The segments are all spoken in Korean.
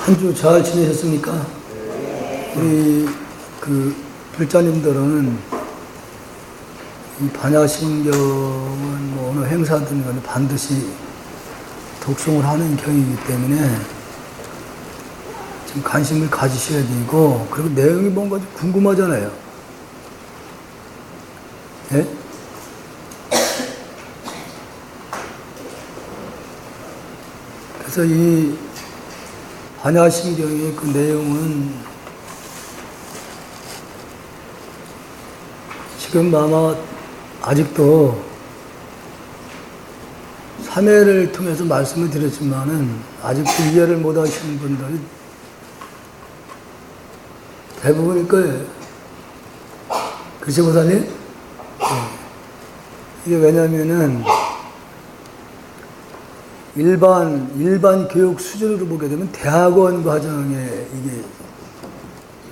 한 주 잘 지내셨습니까? 우리 불자님들은 이 반야신경은 뭐 어느 행사든 간에 반드시 독송을 하는 경이기 때문에 좀 관심을 가지셔야 되고, 그리고 내용이 뭔가 좀 궁금하잖아요. 예? 그래서 이 반야신경의 그 내용은 지금 아마 아직도 3회를 통해서 말씀을 드렸지만은 아직도 이해를 못 하시는 분들이 대부분일 거예요. 그렇지, 보사님? 네. 이게 왜냐면은 일반 교육 수준으로 보게 되면 대학원 과정의 이게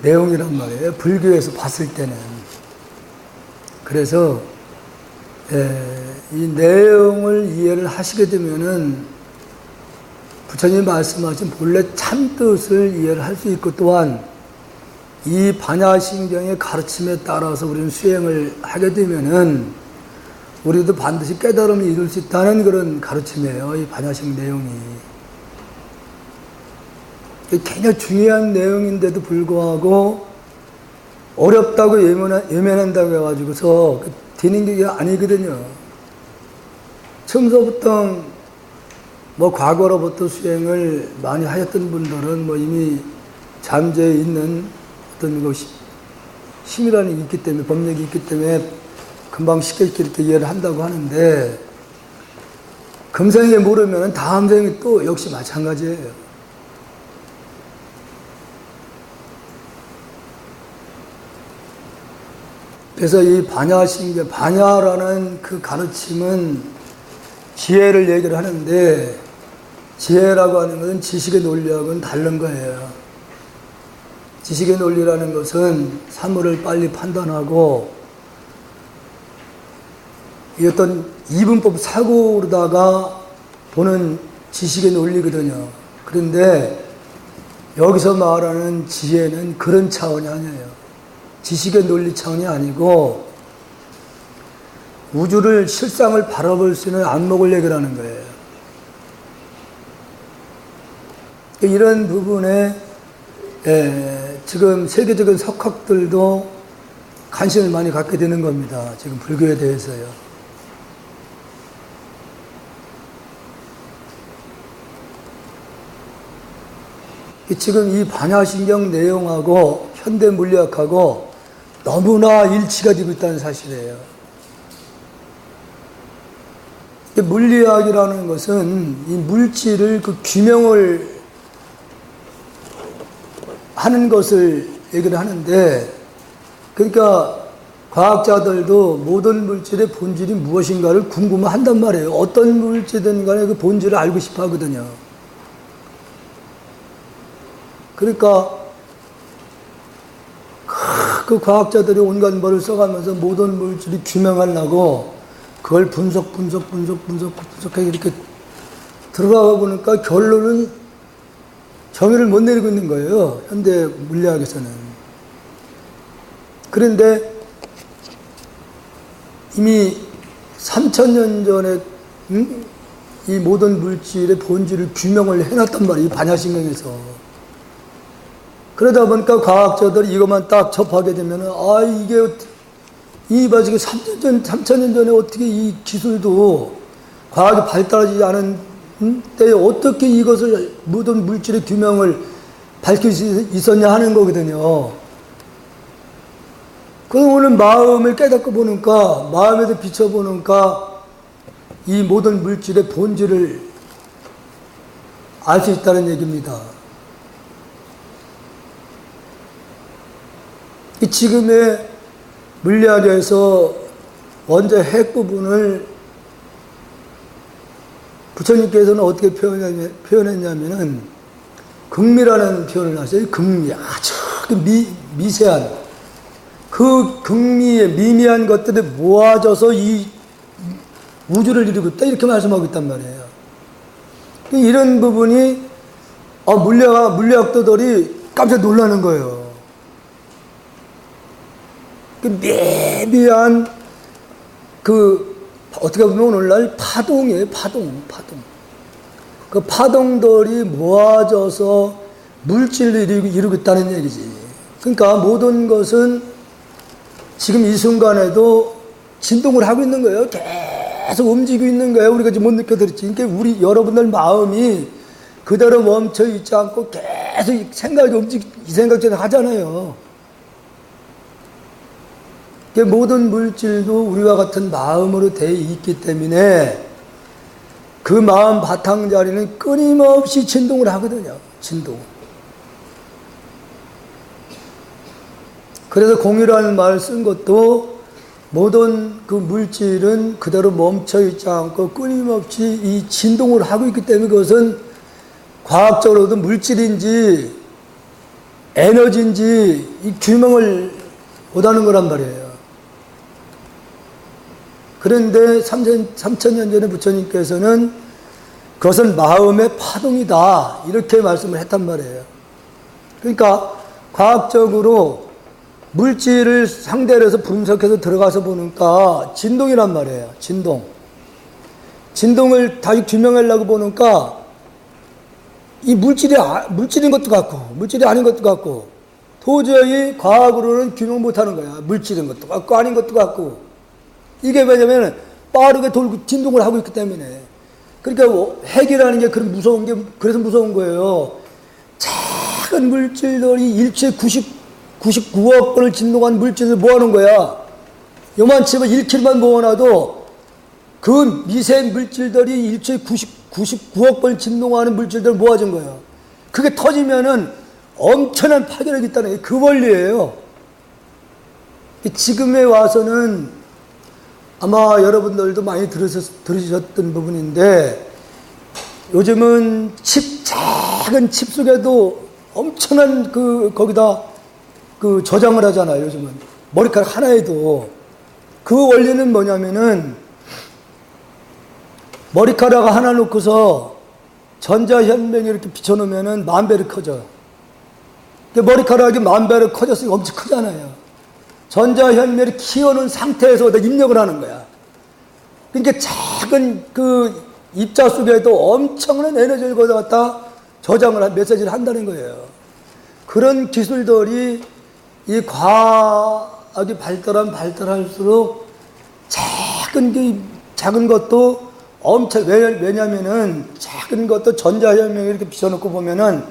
내용이란 말이에요. 불교에서 봤을 때는. 그래서 이 내용을 이해를 하시게 되면은 부처님이 말씀하신 본래 참뜻을 이해를 할 수 있고, 또한 이 반야신경의 가르침에 따라서 우리는 수행을 하게 되면은 우리도 반드시 깨달음을 이룰 수 있다는 그런 가르침이에요. 이 반야신 내용이. 굉장히 중요한 내용인데도 불구하고 어렵다고 예면한다고 해가지고서 되는 게 아니거든요. 처음서부터 뭐 과거로부터 수행을 많이 하셨던 분들은 뭐 이미 잠재해 있는 어떤 그 힘이라는 게 있기 때문에, 법력이 있기 때문에 금방 쉽게 이렇게 이해를 한다고 하는데, 금생에 모르면 다음 생에 또 역시 마찬가지예요. 그래서 이 반야신경, 반야라는 그 가르침은 지혜를 얘기를 하는데, 지혜라고 하는 것은 지식의 논리하고는 다른 거예요. 지식의 논리라는 것은 사물을 빨리 판단하고 이 어떤 이분법 사고로다가 보는 지식의 논리거든요. 그런데 여기서 말하는 지혜는 그런 차원이 아니에요. 지식의 논리 차원이 아니고 우주를, 실상을 바라볼 수 있는 안목을 얘기하는 거예요. 이런 부분에 지금 세계적인 석학들도 관심을 많이 갖게 되는 겁니다. 지금 불교에 대해서요. 지금 이 반야신경 내용하고 현대 물리학하고 너무나 일치가 되고 있다는 사실이에요. 물리학이라는 것은 이 물질을 그 규명을 하는 것을 얘기를 하는데, 그러니까 과학자들도 모든 물질의 본질이 무엇인가를 궁금해한단 말이에요. 어떤 물질이든 간에 그 본질을 알고 싶어 하거든요. 그러니까 그 과학자들이 온갖 뭐를 써가면서 모든 물질이 규명하려고 그걸 분석해 이렇게 들어가 보니까 결론은 정의를 못 내리고 있는 거예요. 현대 물리학에서는. 그런데 이미 3000년 전에 이 모든 물질의 본질을 규명을 해놨단 말이에요. 이 반야신경에서. 그러다 보니까 과학자들이 이것만 딱 접하게 되면은, 지금 3000년 전에 어떻게 이 기술도 과학이 발달하지 않은 때에 어떻게 이것을 모든 물질의 규명을 밝힐 수 있었냐 하는 거거든요. 그럼 오늘 마음을 깨닫고 보니까, 마음에도 비춰보니까 이 모든 물질의 본질을 알 수 있다는 얘기입니다. 지금의 물리학에서 원자 핵 부분을 부처님께서는 어떻게 표현했냐면은 극미라는 표현을 하세요. 극미, 아주 미세한 그 극미의 미미한 것들이 모아져서 이 우주를 이루고 있다, 이렇게 말씀하고 있단 말이에요. 이런 부분이 물리학도들이 깜짝 놀라는 거예요. 그 미비한 어떻게 보면 오늘날 파동이에요. 파동. 그 파동들이 모아져서 물질을 이루고 있다는 얘기지. 그러니까 모든 것은 지금 이 순간에도 진동을 하고 있는 거예요. 계속 움직이고 있는 거예요. 우리가 지금 못 느껴들었지. 그러니까 여러분들 마음이 그대로 멈춰 있지 않고 계속 이 생각처럼 하잖아요. 모든 물질도 우리와 같은 마음으로 되어 있기 때문에 그 마음 바탕자리는 끊임없이 진동을 하거든요. 진동. 그래서 공유라는 말을 쓴 것도 모든 그 물질은 그대로 멈춰 있지 않고 끊임없이 이 진동을 하고 있기 때문에 그것은 과학적으로도 물질인지 에너지인지 이 규명을 못하는 거란 말이에요. 그런데 3000년 전에 부처님께서는 그것은 마음의 파동이다 이렇게 말씀을 했단 말이에요. 그러니까 과학적으로 물질을 상대로 해서 분석해서 들어가서 보니까 진동이란 말이에요. 진동을 다시 규명하려고 보니까 이 물질인 것도 같고 물질이 아닌 것도 같고 도저히 과학으로는 규명 못하는 거야. 물질인 것도 같고 아닌 것도 같고. 이게 왜냐면 빠르게 돌고 진동을 하고 있기 때문에. 그러니까 핵이라는 게 그래서 무서운 거예요. 작은 물질들이 일체 99억 번을 진동한 물질을 모아놓은 거야. 요만치면 1kg만 모아놔도 그 미세 물질들이 일체 99억 번 진동하는 물질들을 모아준 거예요. 그게 터지면은 엄청난 파괴력이 있다는 게 그 원리예요. 지금에 와서는 아마 여러분들도 많이 들으셨던 부분인데 요즘은 작은 칩 속에도 엄청난 거기다 저장을 하잖아요. 요즘은 머리카락 하나에도. 그 원리는 뭐냐면은 머리카락 하나 놓고서 전자현면이 이렇게 비춰놓으면은 10,000배로 커져. 머리카락이 10,000배로 커졌으니까 엄청 크잖아요. 전자현면을 키워놓은 상태에서 입력을 하는 거야. 그러니까 작은 입자 속에도 엄청난 에너지를 갖다 저장을, 메시지를 한다는 거예요. 그런 기술들이 이 과학이 발달할수록 작은 것도 왜냐면은 작은 것도 전자현면을 이렇게 비춰놓고 보면은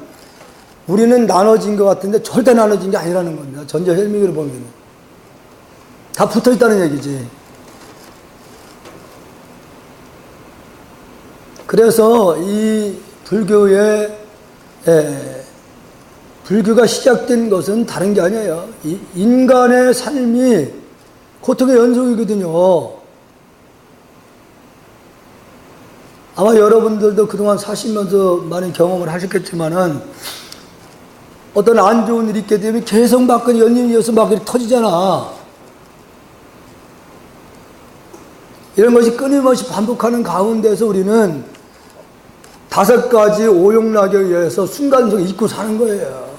우리는 나눠진 것 같은데 절대 나눠진 게 아니라는 겁니다. 전자현미경으로 보면은. 다 붙어 있다는 얘기지. 그래서 이 불교가 시작된 것은 다른 게 아니에요. 이 인간의 삶이 고통의 연속이거든요. 아마 여러분들도 그동안 사시면서 많은 경험을 하셨겠지만은 어떤 안 좋은 일이 있게 되면 계속 막 연인이어서 막 이렇게 터지잖아. 이런 것이 끊임없이 반복하는 가운데서 우리는 5가지 오용락에 의해서 순간적으로 잊고 사는 거예요.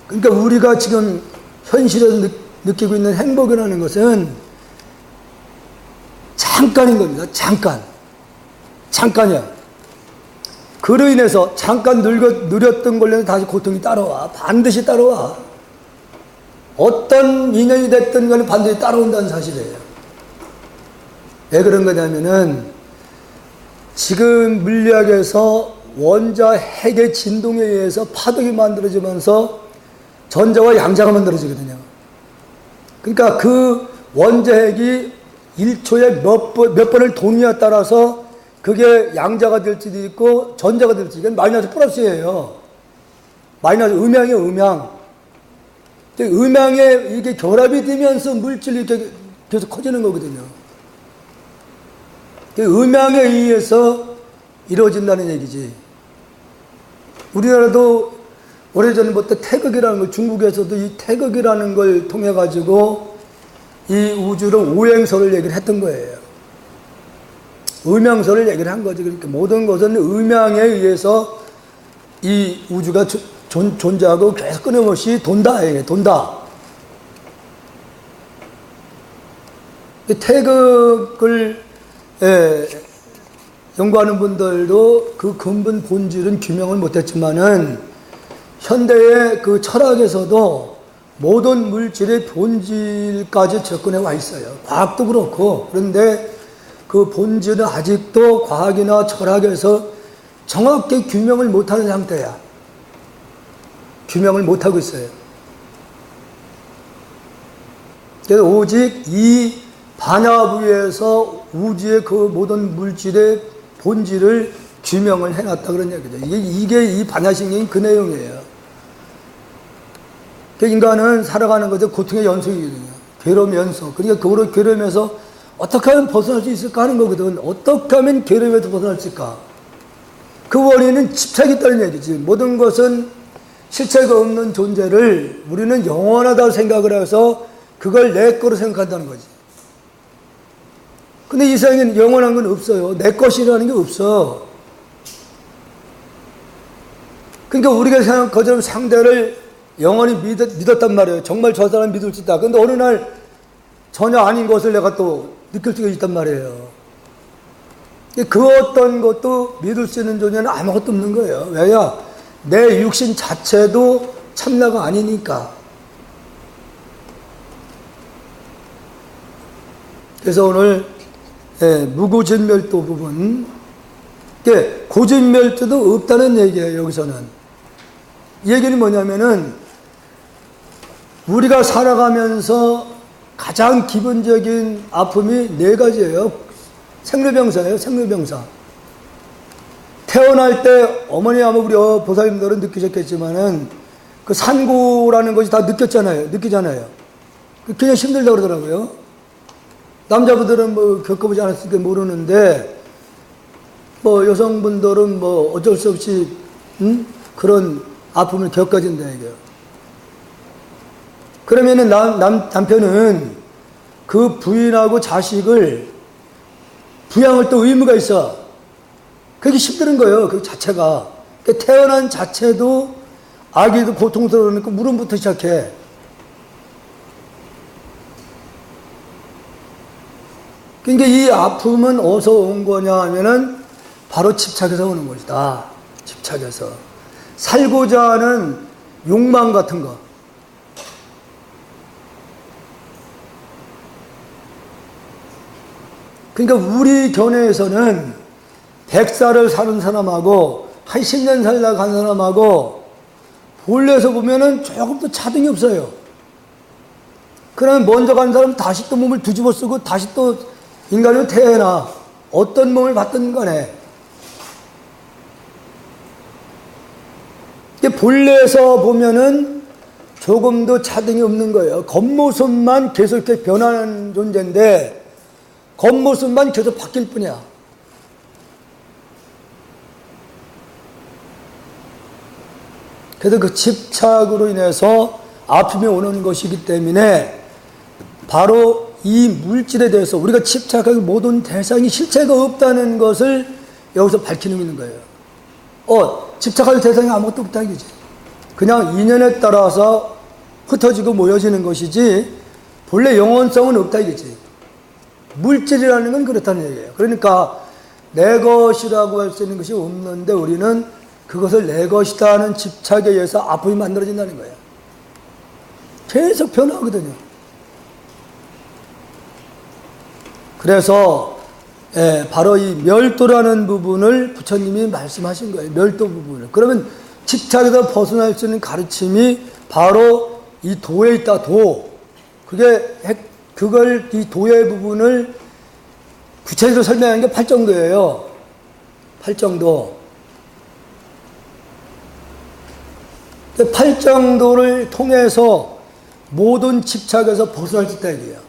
그러니까 우리가 지금 현실에서 느끼고 있는 행복이라는 것은 잠깐인 겁니다. 잠깐이야. 그로 인해서 잠깐 누렸던 걸로 다시 고통이 따라와. 반드시 따라와. 어떤 인연이 됐든 간에 반드시 따라온다는 사실이에요. 왜 그런 거냐면은 지금 물리학에서 원자 핵의 진동에 의해서 파동이 만들어지면서 전자와 양자가 만들어지거든요. 그러니까 그 원자 핵이 1초에 몇 번을 도느냐에 따라서 그게 양자가 될 수도 있고 전자가 될 수도 있고 마이너스 플러스예요. 마이너스 음양이에요. 음양에 이게 결합이 되면서 물질이 이렇게 계속 커지는 거거든요. 음양에 의해서 이루어진다는 얘기지. 우리나라도 오래전부터 태극이라는 걸, 중국에서도 이 태극이라는 걸 통해 가지고 이 우주를 오행설을 얘기를 했던 거예요. 음양서를 얘기를 한 거지. 그러니까 모든 것은 음양에 의해서 이 우주가 존재하고 계속 끊임없이 돈다. 이게 돈다. 태극을 연구하는 분들도 그 근본 본질은 규명을 못했지만은 현대의 그 철학에서도 모든 물질의 본질까지 접근해 와 있어요. 과학도 그렇고. 그런데 그 본질은 아직도 과학이나 철학에서 정확히 규명을 못하는 상태야. 규명을 못하고 있어요. 그래서 오직 이 반야부에서 우주의 그 모든 물질의 본질을 규명을 해놨다 그런 얘기죠. 이게 이 반야신경이 그 내용이에요. 인간은 살아가는 것에 고통의 연속이거든요. 괴로움 연속. 그러니까 그거를 괴로움에서 어떻게 하면 벗어날 수 있을까 하는 거거든. 어떻게 하면 괴로움에서 벗어날 수 있을까? 그 원인은 집착이 있다는 얘기지. 모든 것은 실체가 없는 존재를 우리는 영원하다고 생각을 해서 그걸 내 거로 생각한다는 거지. 근데 이 세상에는 영원한 건 없어요. 내 것이라는 게 없어. 그러니까 우리가 생각한 것처럼 상대를 영원히 믿었단 말이에요. 정말 저 사람 믿을 수 있다. 근데 어느 날 전혀 아닌 것을 내가 또 느낄 수가 있단 말이에요. 그 어떤 것도 믿을 수 있는 존재는 아무것도 없는 거예요. 왜냐? 내 육신 자체도 참나가 아니니까. 그래서 오늘 무고진멸도 부분, 고진멸도도 없다는 얘기예요. 여기서는 이 얘기는 뭐냐면은 우리가 살아가면서 가장 기본적인 아픔이 네 가지예요. 생로병사예요. 생로병사. 태어날 때 어머니 아마 우리 보살님들은 느끼셨겠지만은 그 산고라는 것이 다 느끼잖아요. 그냥 힘들다고 그러더라고요. 남자분들은 뭐 겪어보지 않았으니까 모르는데 뭐 여성분들은 뭐 어쩔 수 없이 그런 아픔을 겪어진다 이거예요. 그러면은 남편은 그 부인하고 자식을 부양할 또 의무가 있어. 그게 힘든 거예요. 그 자체가. 그러니까 태어난 자체도 아기도 고통스러우니까 물음부터 시작해. 그러니까 이 아픔은 어디서 온 거냐 하면은 바로 집착에서 오는 것이다. 집착에서. 살고자 하는 욕망 같은 거. 그러니까 우리 견해에서는 100살을 사는 사람하고 한 10년 살다 간 사람하고 본래에서 보면은 조금 더 차등이 없어요. 그러면 먼저 간 사람은 다시 또 몸을 뒤집어 쓰고 다시 또 인간으로 태어나. 어떤 몸을 받든 간에. 본래에서 보면은 조금도 차등이 없는 거예요. 겉모습만 계속 이렇게 변하는 존재인데 겉모습만 계속 바뀔 뿐이야. 그래서 그 집착으로 인해서 아픔이 오는 것이기 때문에 바로 이 물질에 대해서 우리가 집착하기 모든 대상이 실체가 없다는 것을 여기서 밝히는 있는 거예요. 집착할 대상이 아무것도 없다는 거지. 그냥 인연에 따라서 흩어지고 모여지는 것이지 본래 영원성은 없다 이거지. 물질이라는 건 그렇다는 얘기예요. 그러니까 내 것이라고 할 수 있는 것이 없는데 우리는 그것을 내 것이다 하는 집착에 의해서 아픔이 만들어진다는 거예요. 계속 변화하거든요. 그래서 바로 이 멸도라는 부분을 부처님이 말씀하신 거예요. 멸도 부분을. 그러면 집착에서 벗어날 수 있는 가르침이 바로 이 도에 있다. 도. 그걸 이 도의 부분을 구체적으로 설명하는 게 팔정도예요. 팔정도. 팔정도를 통해서 모든 집착에서 벗어날 수 있다 이거예요.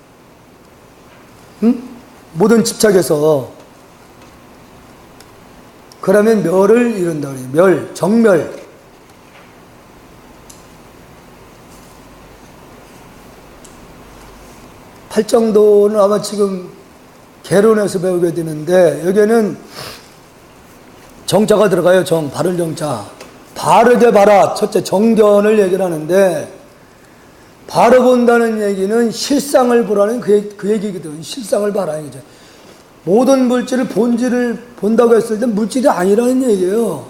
모든 집착에서. 그러면 멸을 이룬다 그래요. 멸, 정멸. 팔정도는 아마 지금 개론에서 배우게 되는데 여기에는 정자가 들어가요. 바를 정자. 바르게 봐라. 첫째 정견을 얘기를 하는데 바로 본다는 얘기는 실상을 보라는 그 얘기거든. 실상을 봐라 이거죠. 모든 물질을 본질을 본다고 했을 때 물질이 아니라는 얘기예요.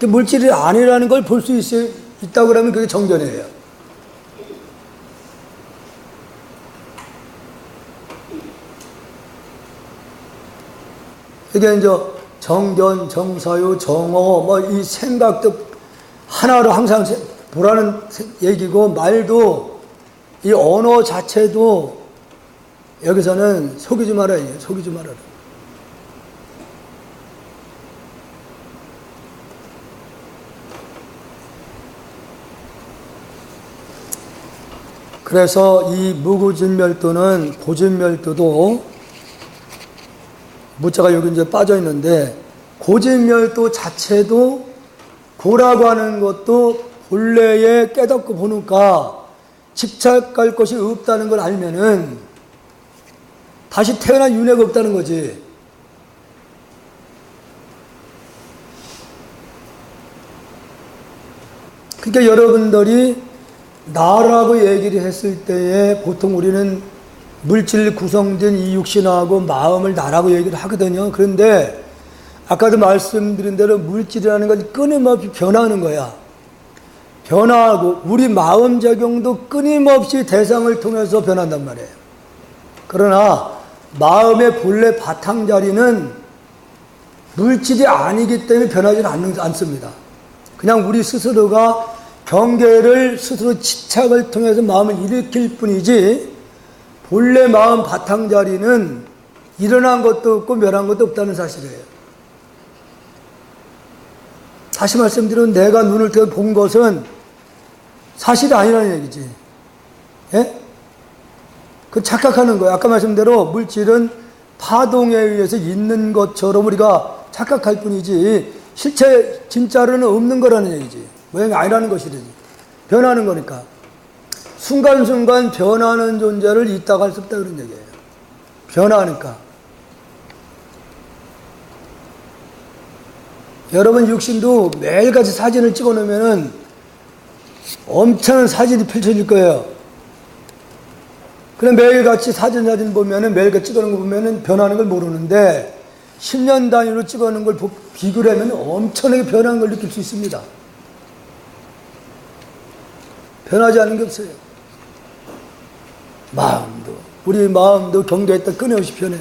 물질이 아니라는 걸 볼 수 있다고 그러면 그게 정견이에요. 이게 이제 정견, 정사유, 정어, 뭐 이 생각도 하나로 항상 보라는 얘기고, 말도 이 언어 자체도 여기서는 속이지 말아야 해요. 속이지 말아라. 그래서 이 무구진멸도는 고진멸도도 무자가 여기 이제 빠져 있는데, 고진멸도 자체도 고라고 하는 것도 본래에 깨닫고 보니까 집착할 것이 없다는 걸 알면은 다시 태어난 윤회가 없다는 거지. 그러니까 여러분들이 나라고 얘기를 했을 때에 보통 우리는 물질 구성된 이 육신하고 마음을 나라고 얘기를 하거든요. 그런데 아까도 말씀드린 대로 물질이라는 건 끊임없이 변하는 거야. 변화하고 우리 마음작용도 끊임없이 대상을 통해서 변한단 말이에요. 그러나 마음의 본래 바탕자리는 물질이 아니기 때문에 변하지는 않습니다. 그냥 우리 스스로가 경계를 스스로 집착을 통해서 마음을 일으킬 뿐이지 본래 마음 바탕자리는 일어난 것도 없고 멸한 것도 없다는 사실이에요. 다시 말씀드리면 내가 눈을 뜨고 본 것은 사실이 아니라는 얘기지. 예? 그 착각하는 거예요. 아까 말씀대로 물질은 파동에 의해서 있는 것처럼 우리가 착각할 뿐이지 실체 진짜로는 없는 거라는 얘기지. 모양이 아니라는 것이지. 변하는 거니까. 순간순간 변하는 존재를 있다고 할 수 없다 그런 얘기예요. 변하니까. 여러분 육신도 매일같이 사진을 찍어 놓으면은 엄청난 사진이 펼쳐질 거예요. 그럼 매일같이 사진 보면은 매일같이 찍어 놓은 거 보면은 변하는 걸 모르는데 10년 단위로 찍어 놓은 걸 비교를 하면 엄청나게 변한 걸 느낄 수 있습니다. 변하지 않는 게 없어요. 마음도, 우리 마음도 경계했다 끊임없이 변해.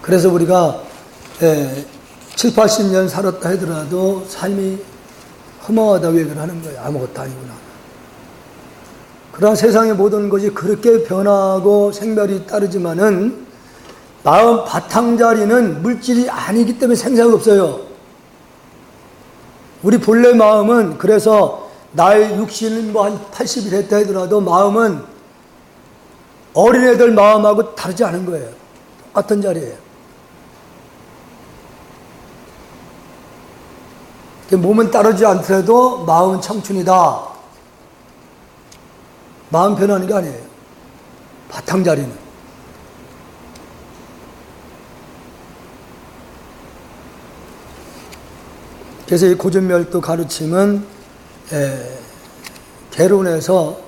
그래서 우리가 7, 80년 살았다 하더라도 삶이 허망하다고 얘기를 하는 거예요. 아무것도 아니구나. 그러나 세상의 모든 것이 그렇게 변하고 생멸이 따르지만은 마음 바탕자리는 물질이 아니기 때문에 생사가 없어요. 우리 본래 마음은 그래서 나의 육신은 뭐 한 80이 됐다 하더라도 마음은 어린애들 마음하고 다르지 않은 거예요. 똑같은 자리예요. 몸은 따르지 않더라도 마음은 청춘이다. 마음 변하는 게 아니에요. 바탕자리는. 그래서 이 고전멸도 가르침은 개론에서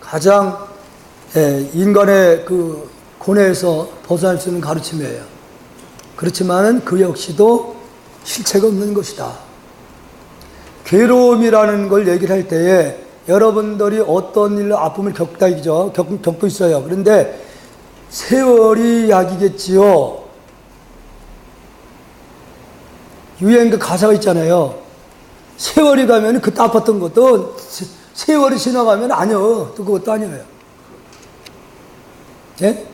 가장 인간의 그 고뇌에서 벗어날 수 있는 가르침이에요. 그렇지만은 그 역시도 실체가 없는 것이다. 괴로움이라는 걸 얘기를 할 때에 여러분들이 어떤 일로 아픔을 겪다 이죠. 겪고 있어요. 그런데 세월이 약이겠지요. 유행 그 가사가 있잖아요. 세월이 가면 그때 아팠던 것도 세월이 지나가면 아니요. 또 그것도 아니에요. 예?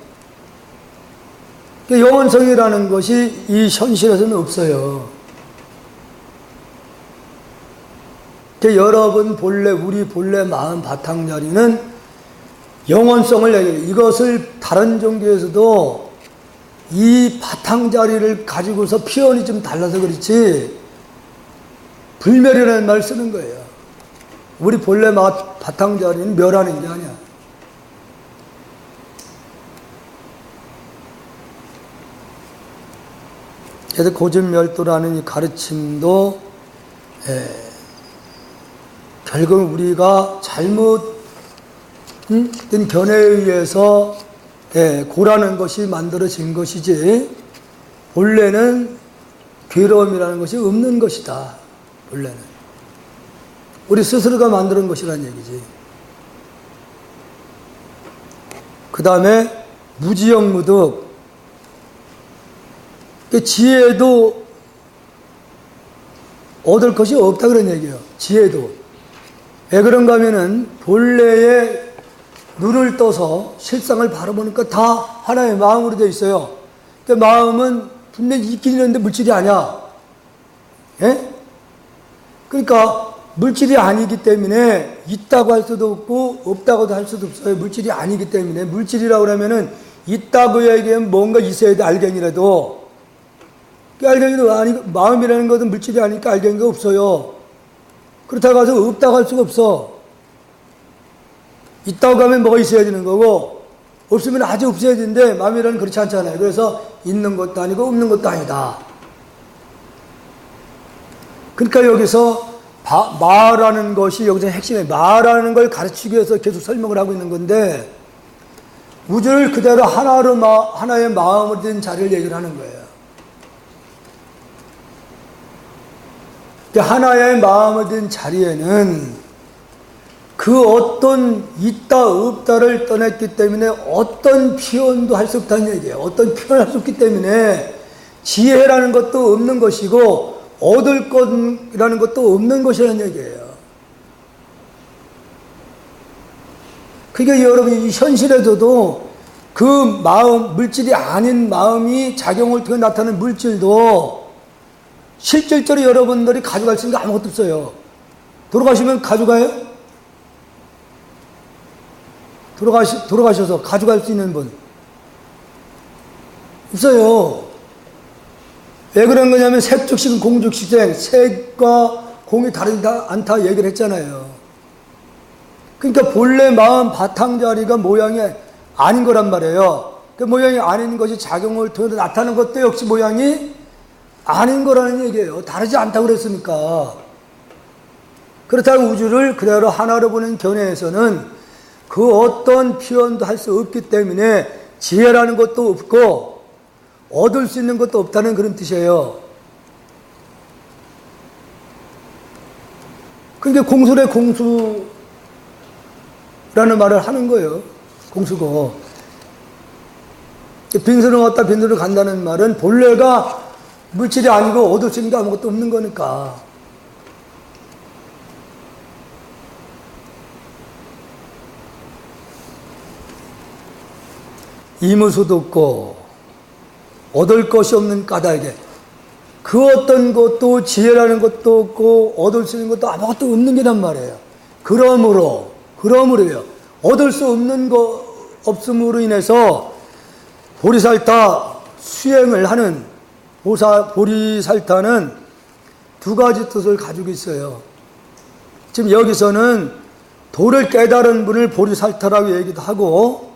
영원성이라는 것이 이 현실에서는 없어요. 여러분 우리 본래 마음 바탕자리는 영원성을 얘기해요. 이것을 다른 종교에서도 이 바탕자리를 가지고서 표현이 좀 달라서 그렇지 불멸이라는 말을 쓰는 거예요. 우리 본래 바탕자리는 멸하는 게 아니야. 그래서 고진멸도라는 이 가르침도 결국 우리가 잘못된 견해에 의해서 고라는 것이 만들어진 것이지 본래는 괴로움이라는 것이 없는 것이다. 본래는 우리 스스로가 만드는 것이라는 얘기지. 그 다음에 무지영무득, 지혜도 얻을 것이 없다 그런 얘기예요. 지혜도. 왜 그런가 하면은 본래의 눈을 떠서 실상을 바라보니까 다 하나의 마음으로 되어 있어요. 그러니까 마음은 분명히 있긴 있는데 물질이 아니야. 예? 그러니까 물질이 아니기 때문에 있다고 할 수도 없고 없다고도 할 수도 없어요. 물질이 아니기 때문에. 물질이라고 하면은 있다고 얘기하면 뭔가 있어야 돼, 알갱이라도. 그 알갱이도 아니고, 마음이라는 것은 물질이 아니니까 알갱이가 없어요. 그렇다고 해서 없다고 할 수가 없어. 있다고 하면 뭐가 있어야 되는 거고, 없으면 아주 없어야 되는데, 마음이라는 그렇지 않잖아요. 그래서 있는 것도 아니고 없는 것도 아니다. 그러니까 여기서 마라는 것이 여기서 핵심이에요. 마라는 걸 가르치기 위해서 계속 설명을 하고 있는 건데, 우주를 그대로 하나의 마음으로 된 자리를 얘기를 하는 거예요. 하나의 마음을 든 자리에는 그 어떤 있다 없다를 떠났기 때문에 어떤 표현도 할 수 없다는 얘기예요. 어떤 표현을 할 수 없기 때문에 지혜라는 것도 없는 것이고 얻을 것이라는 것도 없는 것이라는 얘기예요. 그러니까 여러분 이 현실에서도 그 마음, 물질이 아닌 마음이 작용을 통해 나타나는 물질도 실질적으로 여러분들이 가져갈 수 있는 게 아무것도 없어요. 돌아가시면 가져가요? 돌아가셔서 가져갈 수 있는 분? 없어요. 왜 그런 거냐면 색즉식은 공즉식생, 색과 공이 다르지 않다 얘기를 했잖아요. 그러니까 본래 마음 바탕자리가 모양이 아닌 거란 말이에요. 그 모양이 아닌 것이 작용을 통해 나타나는 것도 역시 모양이 아닌 거라는 얘기예요. 다르지 않다고 그랬으니까. 그렇다고 우주를 그대로 하나로 보는 견해에서는 그 어떤 표현도 할 수 없기 때문에 지혜라는 것도 없고 얻을 수 있는 것도 없다는 그런 뜻이에요. 그러니까 공수래 공수라는 말을 하는 거예요. 공수고. 빈손을 얻다 빈손을 간다는 말은 본래가 물질이 아니고 얻을 수 있는 게 아무것도 없는 거니까. 이무수도 없고 얻을 것이 없는 까닭에 그 어떤 것도 지혜라는 것도 없고 얻을 수 있는 것도 아무것도 없는 게란 말이에요. 그러므로요. 얻을 수 없는 거 없음으로 인해서 보리살타 수행을 하는 보리살타는 두 가지 뜻을 가지고 있어요. 지금 여기서는 도를 깨달은 분을 보리살타라고 얘기도 하고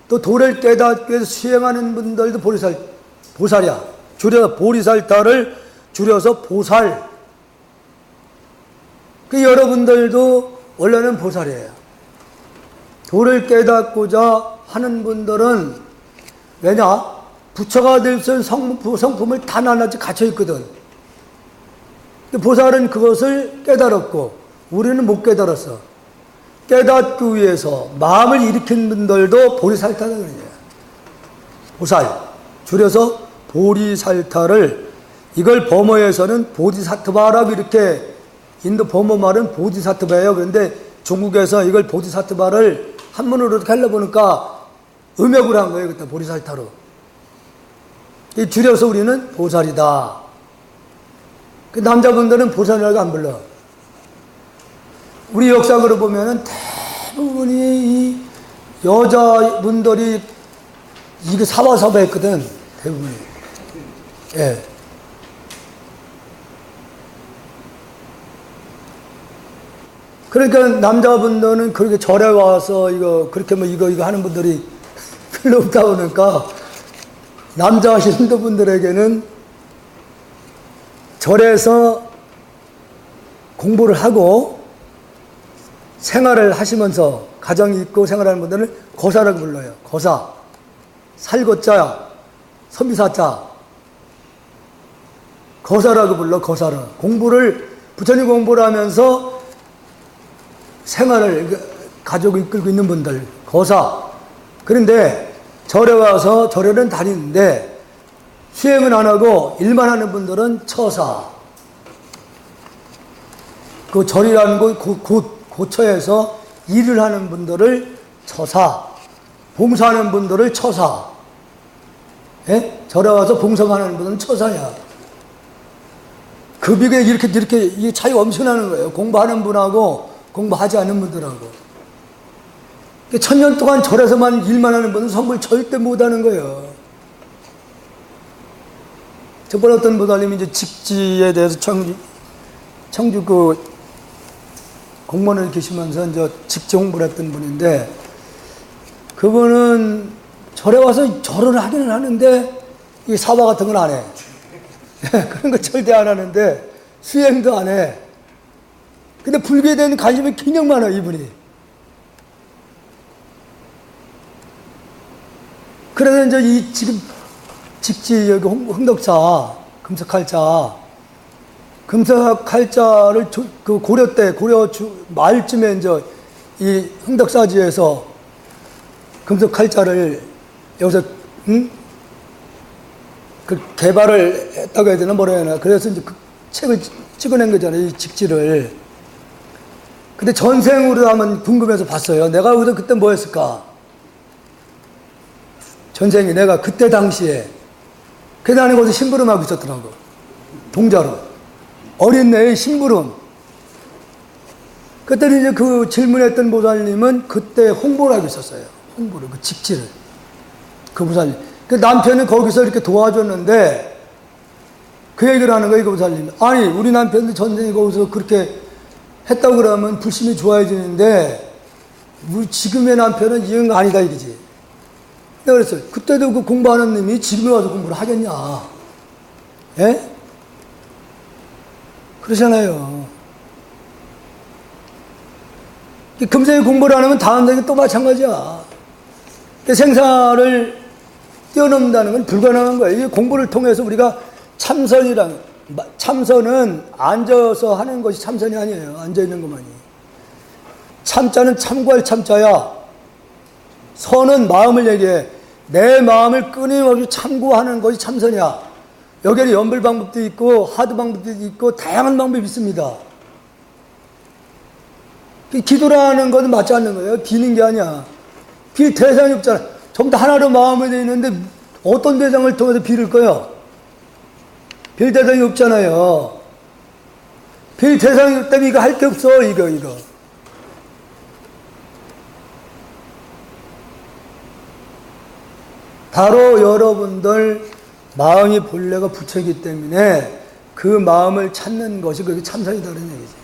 또 도를 깨닫기 위해서 수행하는 분들도 보살이야. 줄여서 보리살타를 줄여서 보살. 그 여러분들도 원래는 보살이에요. 도를 깨닫고자 하는 분들은 왜냐? 부처가 될 수 있는 성품을 다 나눠서 갇혀있거든. 보살은 그것을 깨달았고 우리는 못 깨달았어. 깨닫기 위해서 마음을 일으킨 분들도 보리살타다 그러냐. 보살, 줄여서 보리살타를 이걸 범어에서는 보디사트바라고 이렇게 인도 범어 말은 보디사트바예요. 그런데 중국에서 이걸 보디사트바를 한문으로 이렇게 하려보니까 음역을 한 거예요. 그때 보리살타로. 이 줄여서 우리는 보살이다. 그 남자분들은 보살이라고 안 불러. 우리 역사적으로 보면은 대부분이 이 여자분들이 이게 사바사바 했거든. 대부분이. 예. 그러니까 남자분들은 그렇게 절에 와서 그렇게 이거 하는 분들이 별로 없다 보니까 남자 신도분들에게는 절에서 공부를 하고 생활을 하시면서 가정이 있고 생활하는 분들은 거사라고 불러요. 거사. 살거자, 선비사자. 거사라고 불러, 거사를. 부처님 공부를 하면서 생활을, 가족을 이끌고 있는 분들, 거사. 그런데 절에 와서 절에는 다니는데 수행은 안 하고 일만 하는 분들은 처사. 그 절이라는 고처에서 일을 하는 분들을 처사, 봉사하는 분들을 처사. 예? 절에 와서 봉사하는 분들은 처사야. 급이 이렇게 이 차이가 엄청나는 거예요. 공부하는 분하고 공부하지 않는 분들하고. 1000년 동안 절에서만 일만 하는 분은 성불 절대 못 하는 거예요. 저번에 어떤 보살님이 이제 직지에 대해서 청주 공무원을 계시면서 이제 직지 홍보를 했던 분인데, 그분은 절에 와서 절을 하기는 하는데 이 사바 같은 건 안 해. 그런 거 절대 안 하는데 수행도 안 해. 근데 불교에 대한 관심이 굉장히 많아, 이분이. 그래서 이제 이 지금 직지 여기 흥덕사 금석할자를 그 고려 말쯤에 이제 이 흥덕사지에서 금석할자를 여기서 그 개발을 했다고 해야 되나 뭐라 해야 되나. 그래서 이제 그 책을 찍어낸 거잖아요, 이 직지를. 근데 전생으로 한번 궁금해서 봤어요. 내가 여기서 그때 뭐 했을까? 전생이 내가 그때 당시에. 그래서 나는 거기서 심부름하고 있었더라고. 동자로. 어린 나이에 심부름. 그때는 이제 그 질문했던 보살님은 그때 홍보를 하고 있었어요. 홍보를, 그 직지를. 그 보살님. 그 남편은 거기서 이렇게 도와줬는데, 그 얘기를 하는 거예요, 그 보살님. 아니, 우리 남편도 전생에 거기서 그렇게 했다고 그러면 불심이 좋아지는데, 우리 지금의 남편은 이런 거 아니다, 이거지. 내가 그랬어요. 그때도 그 공부하는 놈이 지금에 와서 공부를 하겠냐. 예? 그러잖아요. 금생에 공부를 안 하면 다음 생에 또 마찬가지야. 생사를 뛰어넘는다는 건 불가능한 거예요. 이 공부를 통해서 우리가 참선은 앉아서 하는 것이 참선이 아니에요. 앉아있는 것만이. 참자는 참고할 참자야. 선은 마음을 얘기해. 내 마음을 끊임없이 참고하는 것이 참선이야. 여기에는 연불 방법도 있고 하드 방법도 있고 다양한 방법이 있습니다. 기도라는 것은 맞지 않는 거예요. 비는 게 아니야. 빌 대상이 없잖아. 전부 다 하나로 마음에 돼 있는데 어떤 대상을 통해서 빌을 거요? 빌 대상이 없잖아요. 빌 대상이 없다면 이거 할 게 없어. 이거. 바로 여러분들 마음이 본래가 부처이기 때문에 그 마음을 찾는 것이 그게 참선이다라는 얘기죠.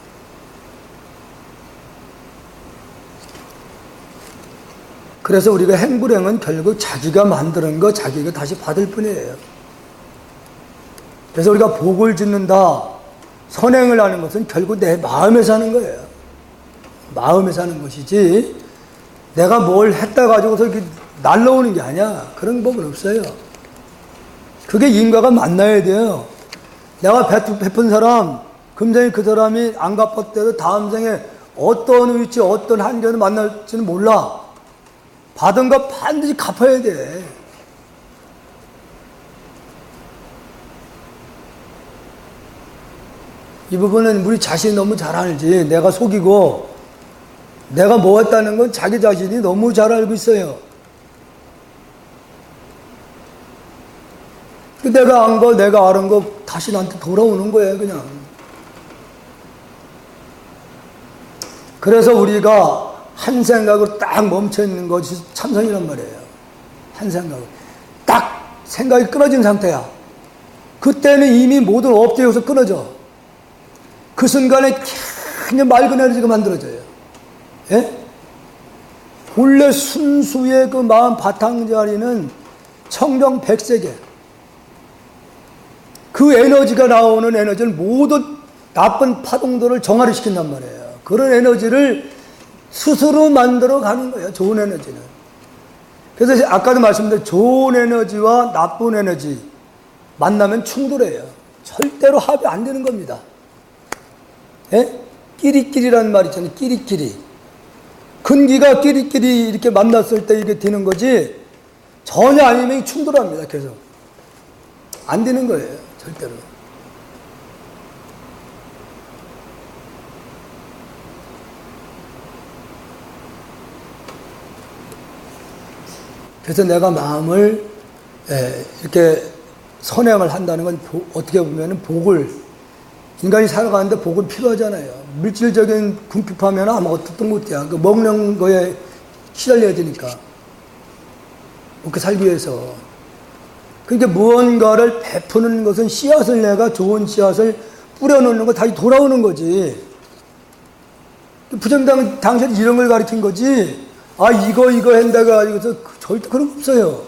그래서 우리가 행불행은 결국 자기가 만드는 거 자기가 다시 받을 뿐이에요. 그래서 우리가 복을 짓는다, 선행을 하는 것은 결국 내 마음에 사는 거예요. 마음에 사는 것이지 내가 뭘 했다 가지고서 이렇게 날라오는 게 아니야. 그런 법은 없어요. 그게 인과가 만나야 돼요. 내가 베푼 사람, 금생에 그 사람이 안 갚았대도 다음 생에 어떤 위치, 어떤 한계를 만날지는 몰라. 받은 거 반드시 갚아야 돼. 이 부분은 우리 자신이 너무 잘 알지. 내가 속이고 내가 뭐 했다는 건 자기 자신이 너무 잘 알고 있어요. 내가 안 거, 내가 아는 거 다시 나한테 돌아오는 거예요, 그냥. 그래서 우리가 한 생각으로 딱 멈춰 있는 것이 참선이란 말이에요. 한 생각으로. 딱 생각이 끊어진 상태야. 그때는 이미 모든 업되어서 끊어져. 그 순간에 그냥 맑은 에너지가 만들어져요. 예? 본래 순수의 그 마음 바탕자리는 청정 백색에 그 그 에너지가 나오는 에너지를 모두 나쁜 파동도를 정화를 시킨단 말이에요. 그런 에너지를 스스로 만들어 가는 거예요. 좋은 에너지는. 그래서 아까도 말씀드린 좋은 에너지와 나쁜 에너지 만나면 충돌해요. 절대로 합이 안 되는 겁니다. 예? 끼리끼리라는 말 있잖아요. 끼리끼리. 근기가 끼리끼리 이렇게 만났을 때 이게 되는 거지 전혀 아니면 충돌합니다. 계속. 안 되는 거예요. 절대로. 그래서 내가 마음을 이렇게 선행을 한다는 건 어떻게 보면 복을, 인간이 살아가는데 복은 필요하잖아요. 물질적인 궁핍하면 아무것도 못해요. 그 먹는 거에 시달려야 되니까. 먹고 살기 위해서. 그러니까 무언가를 베푸는 것은 씨앗을 내가 좋은 씨앗을 뿌려놓는 거 다시 돌아오는 거지. 부정당신 이런 걸 가르친 거지. 아, 이거 한다가 아니고서 절대 그런 거 없어요.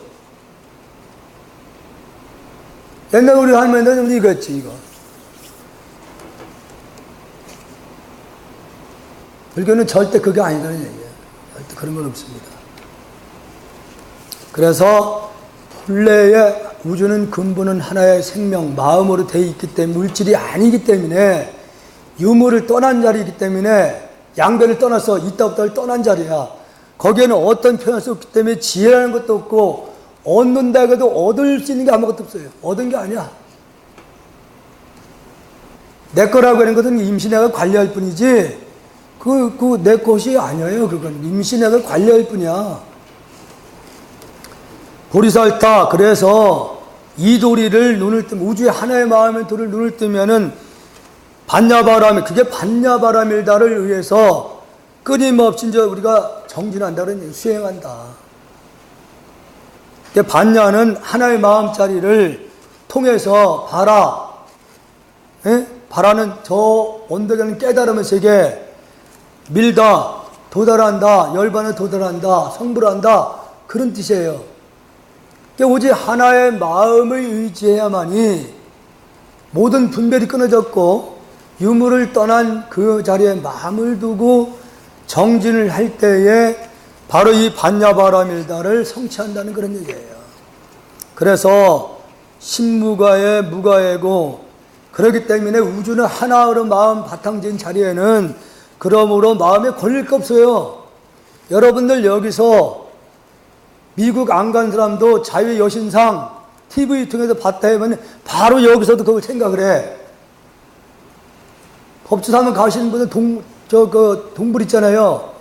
옛날 우리 할머니는 이거 했지, 이거. 불교는 절대 그게 아니라는 얘기예요. 절대 그런 건 없습니다. 그래서 본래의 우주는 근본은 하나의 생명, 마음으로 되어 있기 때문에 물질이 아니기 때문에 유무를 떠난 자리이기 때문에 양변을 떠나서 있다 없다를 떠난 자리야. 거기에는 어떤 표현할 수 없기 때문에 지혜라는 것도 없고 얻는다 해도 얻을 수 있는 게 아무것도 없어요. 얻은 게 아니야. 내 거라고 하는 것은 임신애가 관리할 뿐이지 내 것이 아니에요. 그건 임신애가 관리할 뿐이야. 보리살타. 그래서 이 도리를 눈을 뜨면 우주의 하나의 마음의 도리를 눈을 뜨면은 반야바람, 그게 반야바라밀다를 위해서 끊임없이 이제 우리가 정진한다는 얘기, 수행한다. 반야는 하나의 마음자리를 통해서 바라, 바라는 저 언덕에는 깨달음의 세계, 밀다, 도달한다, 열반에 도달한다, 성불한다, 그런 뜻이에요. 오직 하나의 마음을 의지해야만이 모든 분별이 끊어졌고 유무를 떠난 그 자리에 마음을 두고 정진을 할 때에 바로 이 반야바라밀다를 성취한다는 그런 얘기예요. 그래서 신무가의 무가이고, 그렇기 때문에 우주는 하나로 마음 바탕진 자리에는 그러므로 마음에 걸릴 게 없어요. 여러분들 여기서 미국 안 간 사람도 자유의 여신상 TV 통해서 봤다 하면 바로 여기서도 그걸 생각을 해. 법주사면 가시는 분은 동불 있잖아요.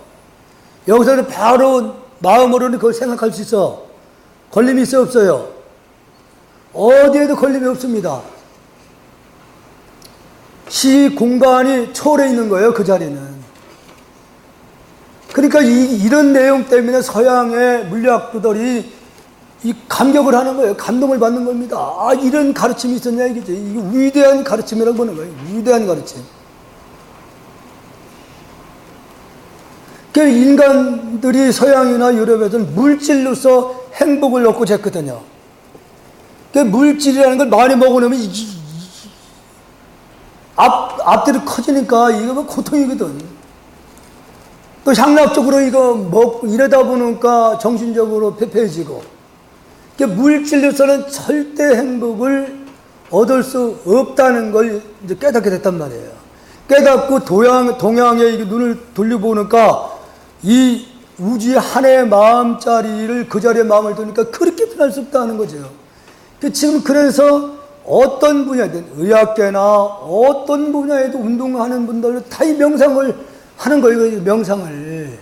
여기서는 바로 마음으로는 그걸 생각할 수 있어. 걸림이 있어요, 없어요? 어디에도 걸림이 없습니다. 시 공간이 초월해 있는 거예요, 그 자리는. 그러니까 이런 내용 때문에 서양의 물리학부들이 이 감격을 하는 거예요. 감동을 받는 겁니다. 아, 이런 가르침이 있었냐 이거죠. 이게 위대한 가르침이라고 보는 거예요. 위대한 가르침. 그러니까 인간들이 서양이나 유럽에서는 물질로서 행복을 얻고자 했거든요. 그러니까 물질이라는 걸 많이 먹어놓으면 앞뒤로 커지니까 이거 뭐 고통이거든. 또 향락적으로 이거 먹고 이러다 보니까 정신적으로 패패해지고. 그러니까 물질로서는 절대 행복을 얻을 수 없다는 걸 이제 깨닫게 됐단 말이에요. 깨닫고 동양에 눈을 돌려보니까 이 우주의 하나의 마음자리를 그 자리에 마음을 두니까 그렇게 변할 수 없다는 거죠. 지금 그래서 어떤 분야든 의학계나 어떤 분야에도 운동하는 분들도 다 이 명상을 하는 거예요. 명상을.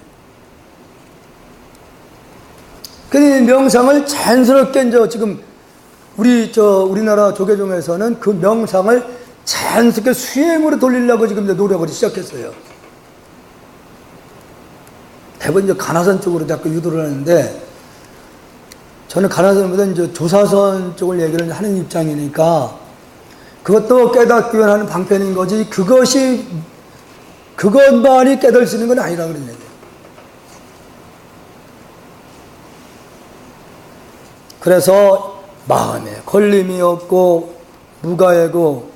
근데 명상을 자연스럽게 이제 지금 우리나라 조계종에서는 그 명상을 자연스럽게 수행으로 돌리려고 지금 이제 노력을 시작했어요. 대부분 이제 간화선 쪽으로 자꾸 유도를 하는데, 저는 간화선보다 이제 조사선 쪽을 얘기를 하는 입장이니까 그것도 깨닫기 위한 하는 방편인 거지, 그것만이 깨달을 수 있는 건 아니라 그런 얘기예요. 그래서 마음에 걸림이 없고 무가해고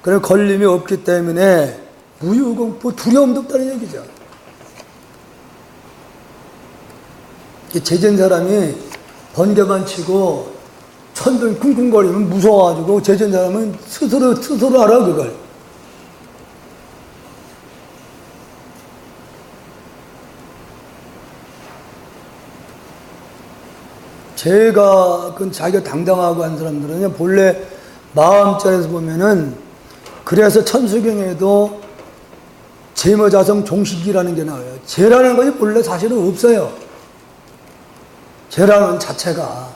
그런 걸림이 없기 때문에 무유공포 두려움도 없다는 얘기죠. 제전 사람이 번개만 치고 천둥 쿵쿵거리면 무서워가지고 제전 사람은 스스로 알아 그걸. 제가 그 자기가 당당하고 한 사람들은 본래 마음자에서 보면은 그래서 천수경에도 제모자성 종식이라는 게 나와요. 죄라는 것이 본래 사실은 없어요. 죄라는 자체가.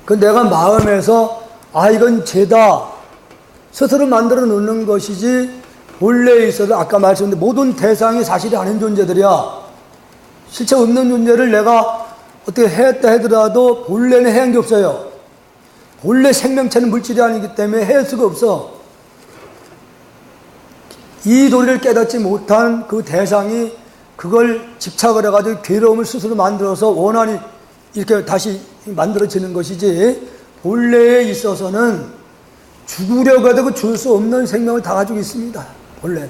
그 내가 마음에서 아 이건 죄다 스스로 만들어 놓는 것이지 본래 있어도 아까 말씀드린 모든 대상이 사실이 아닌 존재들이야. 실체 없는 존재를 내가 어떻게 했다 하더라도 본래는 해한 게 없어요. 본래 생명체는 물질이 아니기 때문에 해할 수가 없어. 이 도리를 깨닫지 못한 그 대상이 그걸 집착을 해가지고 괴로움을 스스로 만들어서 원한이 이렇게 다시 만들어지는 것이지 본래에 있어서는 죽으려고 해도 줄 수 없는 생명을 다 가지고 있습니다. 본래는.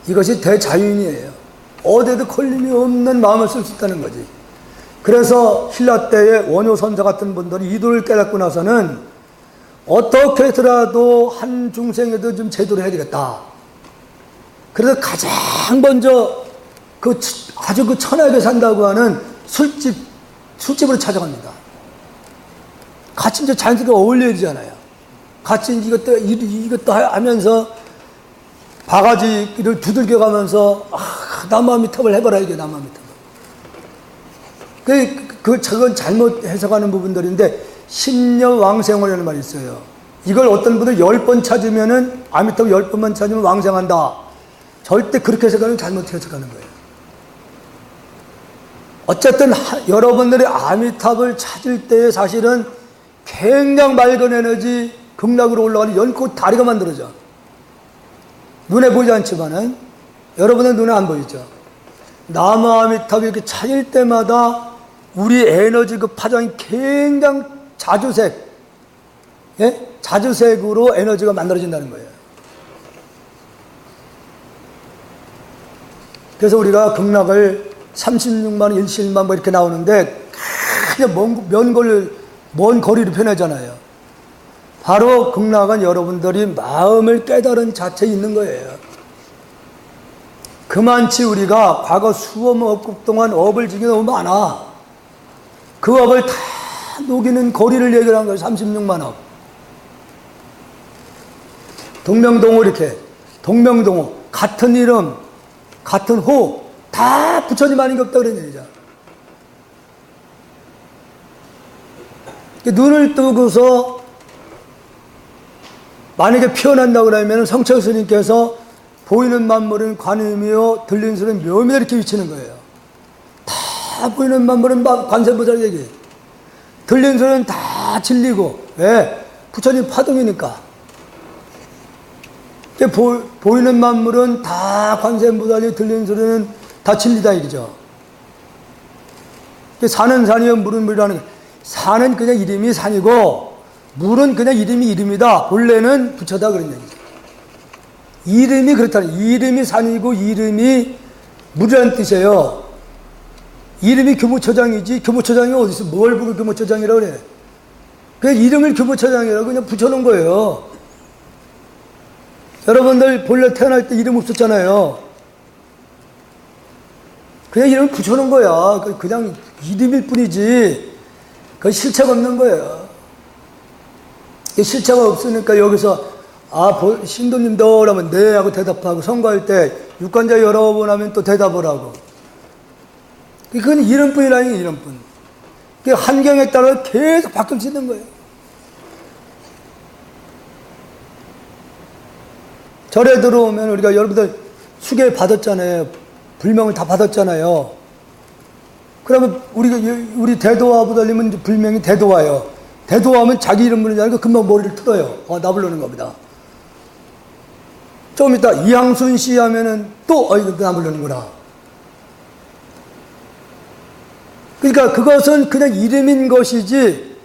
이것이 대자유인이에요. 어디에도 걸림이 없는 마음을 쓸 수 있다는 거지. 그래서 신라 때의 원효 선사 같은 분들이 이 도를 깨닫고 나서는 어떻게 해서라도 한 중생에도 좀 제도를 해야 되겠다. 그래서 가장 먼저 아주 그 천하게 산다고 하는 술집으로 찾아갑니다. 같이 이제 자연스럽게 어울려야 되잖아요. 같이 이것도 하면서 바가지를 두들겨 가면서 나무아미탑을 해봐라 이게 나무아미탑. 저건 잘못 해석하는 부분들인데 신녀왕생원이라는 말이 있어요. 이걸 어떤 분들 10번 찾으면은 아미탑 10번만 찾으면 왕생한다. 절대 그렇게 해석하면 잘못 해석하는 거예요. 어쨌든 여러분들이 아미탑을 찾을 때 사실은 굉장히 맑은 에너지 극락으로 올라가는 연꽃 다리가 만들어져. 눈에 보이지 않지만은 여러분의 눈에 안 보이죠. 나무아미탑 이렇게 찾을 때마다 우리 에너지 그 파장이 굉장히 자주색, 예? 자주색으로 에너지가 만들어진다는 거예요. 그래서 우리가 극락을 36만, 일실만 뭐 이렇게 나오는데 그냥 먼 거리를 표현하잖아요. 바로 극락은 여러분들이 마음을 깨달은 자체에 있는 거예요. 그만치 우리가 과거 수업업 동안 업을 지게 너무 많아. 그 업을 다 녹이는 거리를 얘기한 거예요. 36만 업. 동명동호 이렇게 동명동호 같은 이름 같은 호 다 부처님 아닌 게 없다 그런 얘기죠. 눈을 뜨고서 만약에 피어난다고 그러면 성철 스님께서 보이는 만물은 관음이요 들리는 소리는 묘미다 이렇게 비치는 거예요. 다 보이는 만물은 관세음보살 얘기, 들리는 소리는 다 진리고. 왜? 부처님 파동이니까. 보이는 만물은 다 관세음보살이, 들리는 소리는 다 진리다 이거죠. 산은 산이요 물은 물이라는 거. 산은 그냥 이름이 산이고 물은 그냥 이름이 이름이다. 본래는 부처다 그런 얘기죠. 이름이 그렇다는, 이름이 산이고 이름이 물이라는 뜻이에요. 이름이 교무처장이지 교무처장이 어디서 뭘 부르고 교무처장이라고 그래. 그냥 이름을 교무처장이라고 그냥 붙여놓은 거예요. 여러분들 본래 태어날 때 이름 없었잖아요. 그냥 이름을 붙여놓은 거야. 그냥 이름일 뿐이지 그 실체가 없는 거예요. 실체가 없으니까 여기서 신도님도 라면 네 하고 대답하고, 선거할 때 유권자 여러 번 하면 또 대답을 하고. 그건 이름뿐이라니 이름뿐. 환경에 따라 계속 바뀔 수 있는 거예요. 절에 들어오면 우리가 여러분들 수계 받았잖아요. 불명을 다 받았잖아요. 그러면 우리 대도화보살님은 불명이 대도화예요. 대도화하면 자기 이름 부르는 줄 알고 금방 머리를 틀어요. 나 부르는 겁니다. 좀 이따 이항순 씨 하면은 또 이거 나 부르는구나. 그러니까 그것은 그냥 이름인 것이지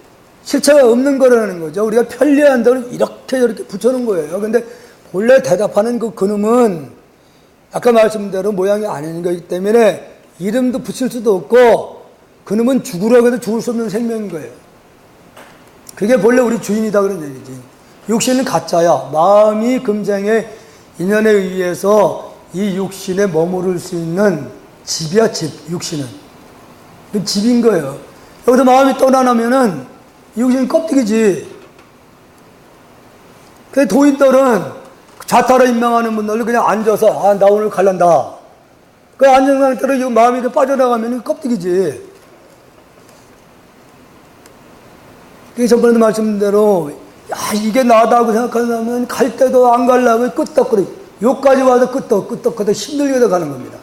실체가 없는 거라는 거죠. 우리가 편리한다고 이렇게 저렇게 붙여놓은 거예요. 근데 본래 대답하는 그 근음은 아까 말씀대로 모양이 아닌 거기 때문에 이름도 붙일 수도 없고, 그놈은 죽으라고 해도 죽을 수 없는 생명인 거예요. 그게 본래 우리 주인이다 그런 얘기지. 육신은 가짜야. 마음이 금생의 인연에 의해서 이 육신에 머무를 수 있는 집이야, 집. 육신은 그 집인 거예요. 여기서 마음이 떠나면은 육신은 껍데기지. 그 도인들은 자타로 임명하는 분들은 그냥 앉아서 나 오늘 갈란다. 그 앉은 상태로 마음이 빠져나가면 껍데기지. 그 전번에도 말씀대로 이게 나다고 생각하면 갈 때도 안 가려고 끄떡거리. 여기까지 와서 끄떡끄떡 힘들게 가는 겁니다.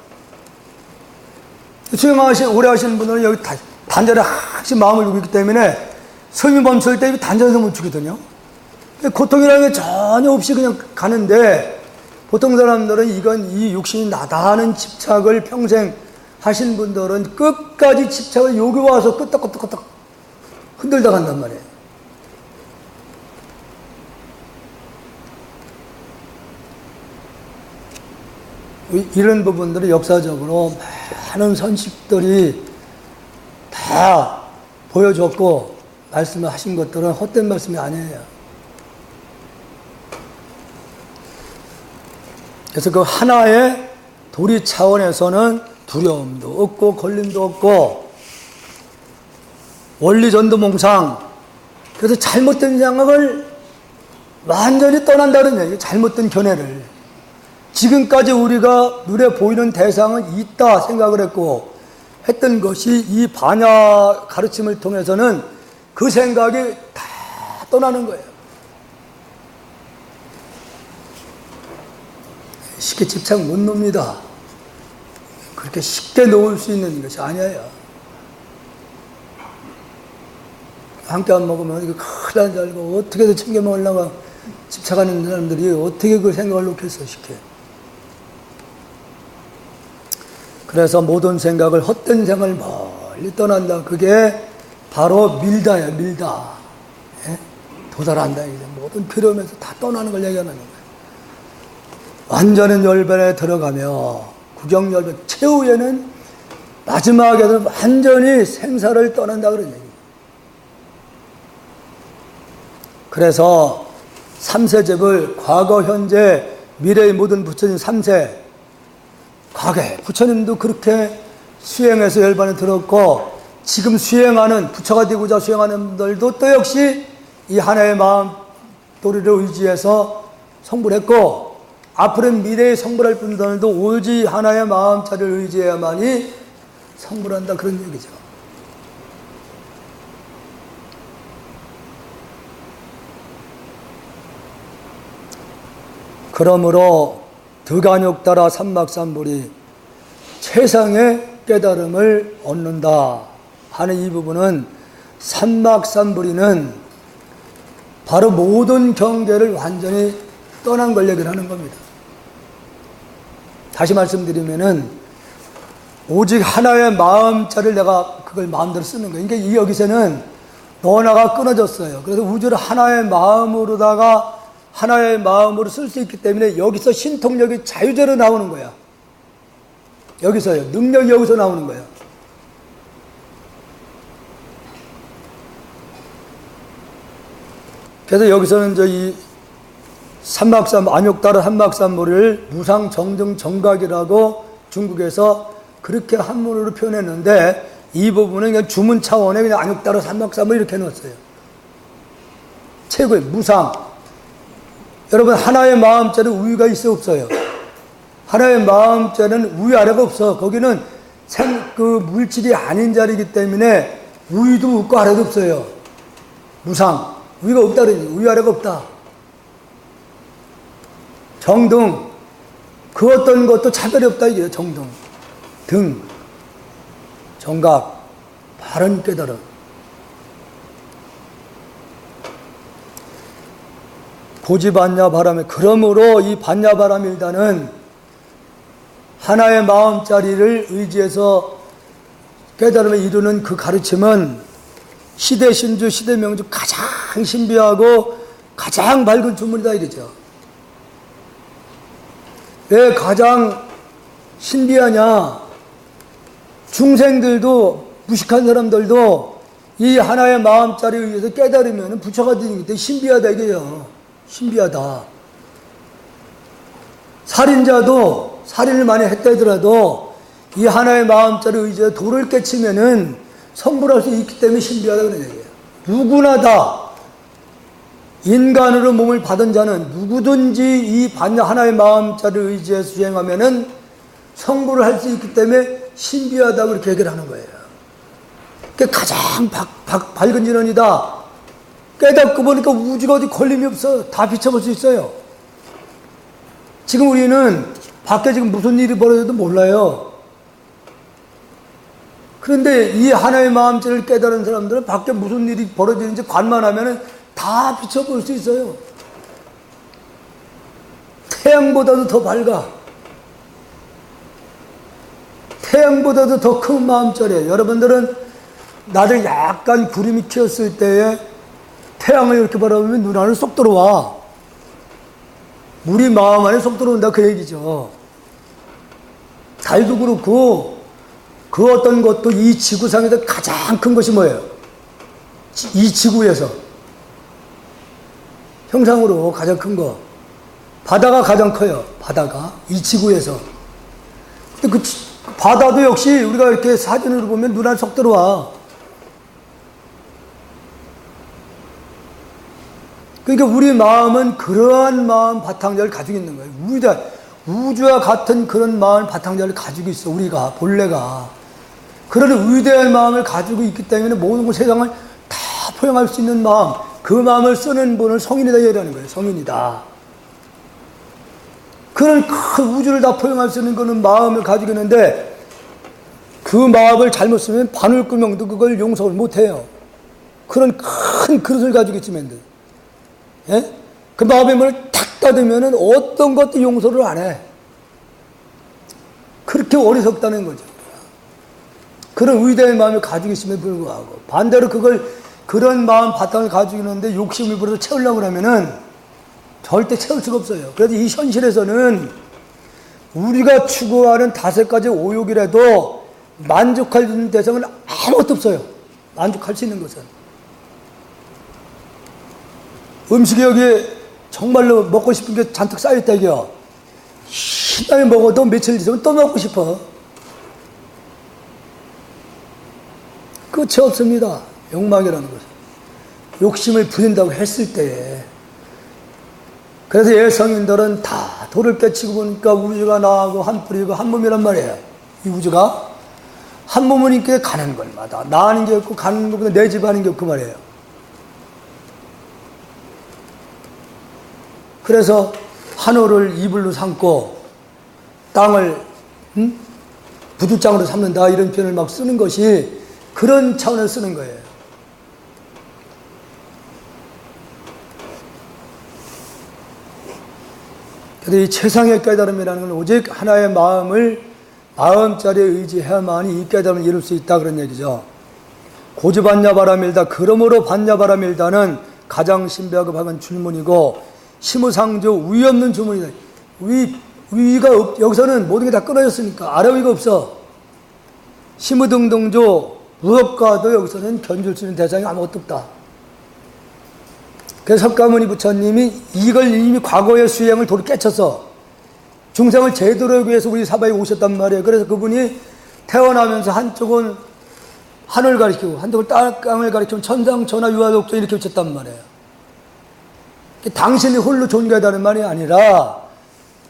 오래 하시는 분들은 여기 단전에 항상 마음을 두고 있기 때문에 숨이 멈출 때 단전에서 멈추거든요. 고통이라는 게 전혀 없이 그냥 가는데, 보통 사람들은 이 육신이 나다 하는 집착을 평생 하신 분들은 끝까지 집착을 여기 와서 끄떡끄떡 흔들다 간단 말이에요. 이런 부분들이 역사적으로 많은 선식들이 다 보여줬고 말씀을 하신 것들은 헛된 말씀이 아니에요. 그래서 그 하나의 도리 차원에서는 두려움도 없고 걸림도 없고 원리전도몽상, 그래서 잘못된 생각을 완전히 떠난다는 얘기예요. 잘못된 견해를. 지금까지 우리가 눈에 보이는 대상은 있다 생각을 했고 했던 것이 이 반야 가르침을 통해서는 그 생각이 다 떠나는 거예요. 쉽게 집착 못 놓습니다. 그렇게 쉽게 놓을 수 있는 것이 아니에요. 함께 안 먹으면 이거 큰일 난 줄 알고 어떻게든 챙겨 먹으려고 집착하는 사람들이 어떻게 그 생각을 놓겠어, 쉽게. 그래서 모든 생각을, 헛된 생각을 멀리 떠난다. 그게 바로 밀다예요, 밀다. 예? 도달한다. 모든 필요하면서 다 떠나는 걸 얘기하는 거예요. 완전한 열반에 들어가며 구경열반 최후에는 마지막에는 완전히 생사를 떠난다 그런 얘기예요. 그래서 3세집을 과거, 현재, 미래의 모든 부처님 3세, 과거에 부처님도 그렇게 수행해서 열반에 들었고 지금 수행하는, 부처가 되고자 수행하는 분들도 또 역시 이 하나의 마음 도리를 의지해서 성불했고, 앞으로 미래에 성불할 분들도 오직 하나의 마음자리를 의지해야만이 성불한다 그런 얘기죠. 그러므로 득안욕따라 삼막삼불이 최상의 깨달음을 얻는다 하는 이 부분은, 삼막삼불이는 바로 모든 경계를 완전히 떠난 걸 얘기를 하는 겁니다. 다시 말씀드리면은 오직 하나의 마음자를 내가 그걸 마음대로 쓰는 거예요. 그러니까 이 여기서는 너나가 끊어졌어요. 그래서 우주를 하나의 마음으로다가 하나의 마음으로 쓸 수 있기 때문에 여기서 신통력이 자유제로 나오는 거야. 여기서요. 능력이 여기서 나오는 거야. 그래서 여기서는 이 삼막삼, 안욕따라 삼막삼불을 무상정등 정각이라고 중국에서 그렇게 한문으로 표현했는데, 이 부분은 그냥 주문 차원에 그냥 안욕따라 삼막삼불 이렇게 넣었어요. 최고의 무상. 여러분, 하나의 마음자는 우위가 있어 없어요? 하나의 마음자는 위아래가 없어. 거기는 그 물질이 아닌 자리이기 때문에 위도 없고 아래도 없어요. 무상. 위가 없다 그러니 위아래가 없다. 정등. 그 어떤 것도 차별이 없다 이게요. 정등. 등. 정각. 바른 깨달음. 고지반야바람에, 그러므로 이 반야바람일다는 하나의 마음자리를 의지해서 깨달음을 이루는 그 가르침은 시대 신주, 시대 명주 가장 신비하고 가장 밝은 주문이다 이거죠. 왜 가장 신비하냐? 중생들도, 무식한 사람들도 이 하나의 마음자리에 의해서 깨달으면 부처가 되는 게 신비하다 이거예요. 신비하다. 살인자도 살인을 많이 했다 하더라도 이 하나의 마음자리에 의해서 도를 깨치면은 성불할 수 있기 때문에 신비하다 그런 얘기예요. 누구나 다 인간으로 몸을 받은 자는 누구든지 이 하나의 마음자리에 의지해 수행하면은 성불을 할 수 있기 때문에 신비하다고 그렇게 얘기를 하는 거예요. 그게 가장 밝은 진원이다. 깨닫고 보니까 우주가 어디 걸림이 없어. 다 비춰볼 수 있어요. 지금 우리는 밖에 지금 무슨 일이 벌어져도 몰라요. 그런데 이 하나의 마음자리를 깨달은 사람들은 밖에 무슨 일이 벌어지는지 관만 하면은 다 비춰볼 수 있어요. 태양보다도 더 밝아. 태양보다도 더 큰 마음자리예요. 여러분들은 나를 약간 구름이 튀었을 때에 태양을 이렇게 바라보면 눈 안에 쏙 들어와. 우리 마음 안에 쏙 들어온다 그 얘기죠. 달도 그렇고 그 어떤 것도 이 지구상에서 가장 큰 것이 뭐예요? 이 지구에서 형상으로 가장 큰 거. 바다가 가장 커요. 바다가 이 지구에서. 근데 그 바다도 역시 우리가 이렇게 사진으로 보면 눈 안에 쏙 들어와. 그러니까 우리 마음은 그러한 마음 바탕자를 가지고 있는 거예요. 우주와 같은 그런 마음 바탕자를 가지고 있어. 우리가 본래가 그런 위대한 마음을 가지고 있기 때문에 모든 세상을 다 포용할 수 있는 마음, 그 마음을 쓰는 분을 성인이다 얘기하는 거예요. 성인이다. 그런 큰 우주를 다 포용할 수 있는 그런 마음을 가지고 있는데 그 마음을 잘못 쓰면 바늘구멍도 그걸 용서를 못해요. 그런 큰 그릇을 가지고 있으면 돼. 예? 그 마음의 문을 탁 닫으면 어떤 것도 용서를 안 해. 그렇게 어리석다는 거죠. 그런 위대한 마음을 가지고 있음에 불구하고 반대로 그런 마음 바탕을 가지고 있는데 욕심을 부려서 채우려고 하면은 절대 채울 수가 없어요. 그래서 이 현실에서는 우리가 추구하는 5가지 오욕이라도 만족할 수 있는 대상은 아무것도 없어요. 만족할 수 있는 것은. 음식이 여기 정말로 먹고 싶은 게 잔뜩 쌓여있다 이게요. 신나게 먹어도 며칠 있으면 또 먹고 싶어. 끝이 없습니다. 욕망이라는 것은. 욕심을 부린다고 했을 때에. 그래서 예성인들은 다 도를 깨치고 보니까 우주가 나하고 한 뿌리고 한 몸이란 말이에요. 이 우주가 한 몸은 이렇게 가는 것마다 나는 게 없고 가는 것보다 내 집 하는 게 없고 말이에요. 그래서 하늘을 이불로 삼고 땅을 부두장으로 삼는다 이런 표현을 막 쓰는 것이 그런 차원을 쓰는 거예요. 그래서 이 최상의 깨달음이라는 건 오직 하나의 마음자리에 의지해야만이 이 깨달음을 이룰 수 있다 그런 얘기죠. 고주반야바라밀다 그러므로 반야바라밀다는 가장 신비하고 밝은 줄문이고 심우상조 위 없는 주문이다. 위가 여기서는 모든 게 다 끊어졌으니까 아래 위가 없어. 심우등등조 무엇과도 여기서는 견줄 수 있는 대상이 아무것도 없다. 그래서 석가모니 부처님이 이걸 이미 과거의 수행을 도로 깨쳐서 중생을 제대로 하기 위해서 우리 사바에 오셨단 말이에요. 그래서 그분이 태어나면서 한쪽은 하늘 가리키고 한쪽은 땅을 가리키면 천상천하 유아독존 이렇게 외쳤단 말이에요. 당신이 홀로 존귀하다는 말이 아니라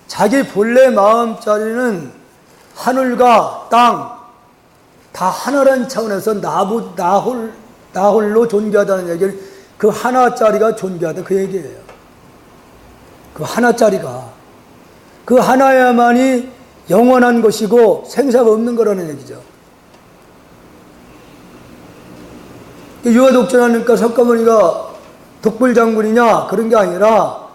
자기 본래 마음자리는 하늘과 땅 다 하나라는 차원에서 나 홀로 존귀하다는 얘기를 그 하나짜리가 존귀하다 그 얘기예요. 그 하나짜리가 그 하나야만이 영원한 것이고 생사가 없는 거라는 얘기죠. 유아독존하니까 석가모니가 독불장군이냐 그런 게 아니라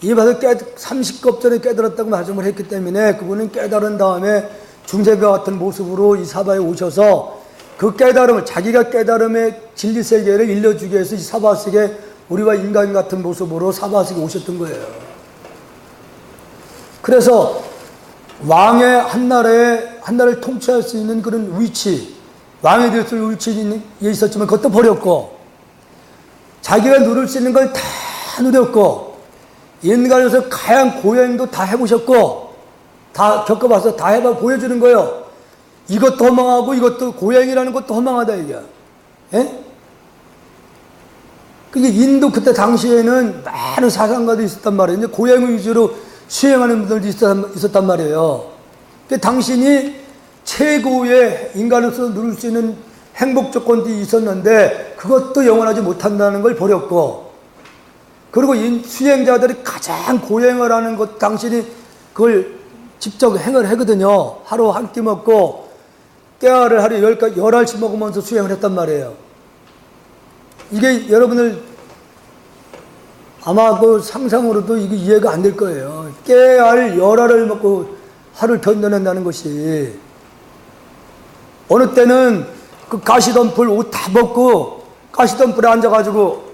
이 봐서 30급 전에 깨달았다고 말씀을 했기 때문에 그분은 깨달은 다음에 중생과 같은 모습으로 이 사바에 오셔서 그 깨달음을, 자기가 깨달음의 진리 세계를 일러주기 위해서 이 사바세계, 우리와 인간 같은 모습으로 사바세계 오셨던 거예요. 그래서 왕의 한나라를 통치할 수 있는 그런 위치, 왕이 될 수 있는 위치에 있었지만 그것도 버렸고, 자기가 누릴 수 있는 걸 다 누렸고, 인간에서 가양 고행도 다 해보셨고, 다 겪어봐서 다 해봐 보여주는 거예요. 이것도 허망하고 이것도 고행이라는 것도 허망하다 이게. 예? 그게 인도 그때 당시에는 많은 사상가들이 있었단 말이에요. 이제 고행 위주로 수행하는 분들도 있었단 말이에요. 당신이 최고의 인간으로서 누릴 수 있는 행복 조건도 있었는데 그것도 영원하지 못한다는 걸 버렸고, 그리고 수행자들이 가장 고행을 하는 것, 당신이 그걸 직접 행을 하거든요. 하루 한 끼 먹고 깨알을 하루에 10알씩 먹으면서 수행을 했단 말이에요. 이게 여러분들 아마 그 상상으로도 이게 이해가 안 될 거예요. 깨알 10알을 먹고 하루를 견뎌낸다는 것이. 어느 때는 그 가시덤불 옷 다 벗고 가시덤불에 앉아가지고,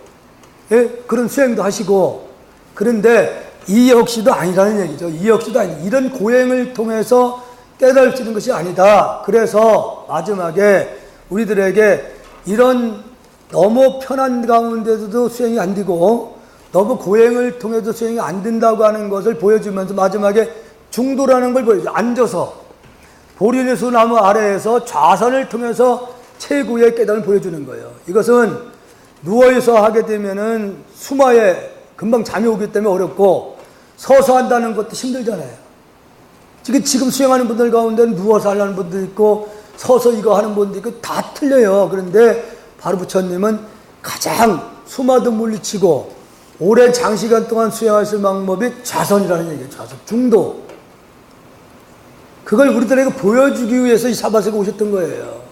예? 그런 수행도 하시고. 그런데 이 역시도 아니라는 얘기죠. 이 역시도 이런 고행을 통해서 깨달을 수 있는 것이 아니다. 그래서 마지막에 우리들에게 이런 너무 편한 가운데서도 수행이 안 되고 너무 고행을 통해서 수행이 안 된다고 하는 것을 보여주면서 마지막에 중도라는 걸 보여줘요. 앉아서 보리내수 나무 아래에서 좌선을 통해서 최고의 깨달음을 보여주는 거예요. 이것은 누워서 하게 되면은 수마에 금방 잠이 오기 때문에 어렵고, 서서 한다는 것도 힘들잖아요. 지금 수행하는 분들 가운데는 누워서 하려는 분도 있고 서서 이거 하는 분도 있고 다 틀려요. 그런데 바로 부처님은 가장 수마도 물리치고 오랜 장시간 동안 수행할 수 있는 방법이 좌선이라는 얘기예요. 좌선, 중도. 그걸 우리들에게 보여주기 위해서 이 사바세가 오셨던 거예요.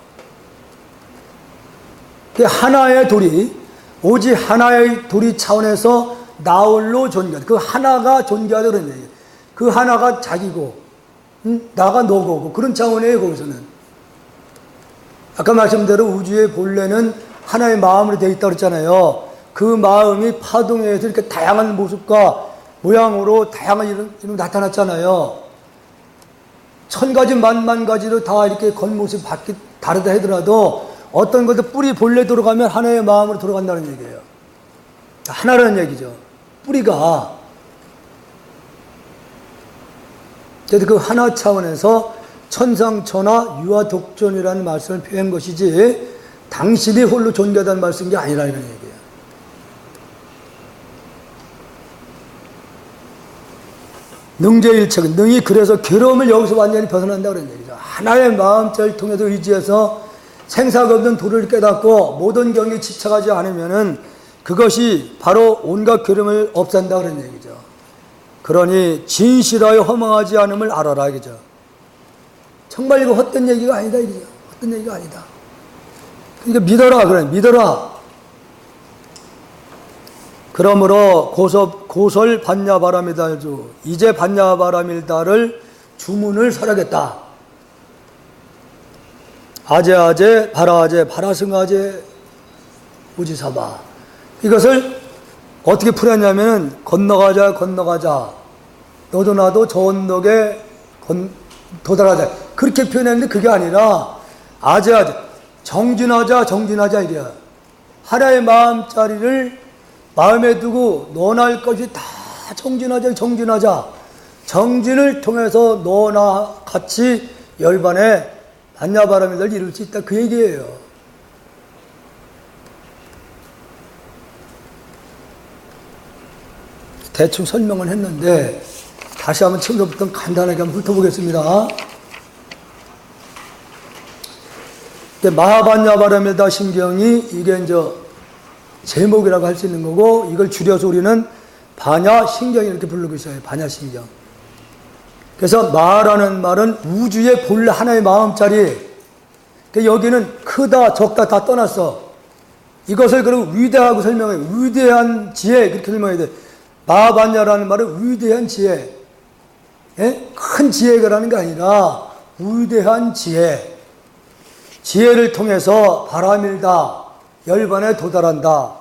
하나의 도리, 오직 하나의 도리 차원에서 나홀로 존귀하다. 그 하나가 존귀하다 그런 얘기예요. 그 하나가 자기고 나가 너고, 그런 차원이에요. 거기서는 아까 말씀대로 우주의 본래는 하나의 마음으로 되어 있다고 그랬잖아요. 그 마음이 파동에서 이렇게 다양한 모습과 모양으로 다양한 이름으로 나타났잖아요. 1000가지 만만 가지로 다 이렇게 겉모습이 다르다 하더라도 어떤 것도 뿌리 본래 돌아가면 하나의 마음으로 돌아간다는 얘기예요. 하나라는 얘기죠. 뿌리가. 그래서 그 하나 차원에서 천상천하 유아독존이라는 말씀을 표현한 것이지 당신이 홀로 존귀하다는 말씀이 아니라는 얘기예요. 능제일체, 능이 그래서 괴로움을 여기서 완전히 벗어난다고 그런 얘기죠. 하나의 마음자를 통해서 의지해서 생사가 없는 도를 깨닫고 모든 경에 집착하지 않으면은 그것이 바로 온갖 괴로움을 없앤다 그런 얘기죠. 그러니 진실하여 허망하지 않음을 알아라 이거죠. 정말 이거 헛된 얘기가 아니다 이거죠. 헛된 얘기가 아니다. 그러니까 믿어라 그래. 믿어라. 그러므로 고설 반야바라밀달주, 이제 반야바라밀달을 주문을 설하겠다. 아제아제 바라아제 바라승아제 우지사바. 이것을 어떻게 풀었냐면 건너가자 너도 나도 저 언덕에 도달하자 그렇게 표현했는데 그게 아니라 아제아제 정진하자 이래야. 하나의 마음자리를 마음에 두고 논할 것이 다 정진하자. 정진을 통해서 너나 같이 열반에 반야바라밀달을 이룰 수 있다 그 얘기예요. 대충 설명을 했는데 다시 한번 처음부터 간단하게 한번 훑어보겠습니다. 마하반야바라밀달 신경이 이게 이제 제목이라고 할 수 있는 거고, 이걸 줄여서 우리는 반야신경 이렇게 부르고 있어요. 반야신경. 그래서 마라는 말은 우주의 본래 하나의 마음자리. 여기는 크다 적다 다 떠났어. 이것을 그럼 위대하고 설명해요. 위대한 지혜 그렇게 설명해야 돼. 마반야라는 말은 위대한 지혜. 예? 큰 지혜가라는 게 아니라 위대한 지혜. 지혜를 통해서 바라밀다, 열반에 도달한다.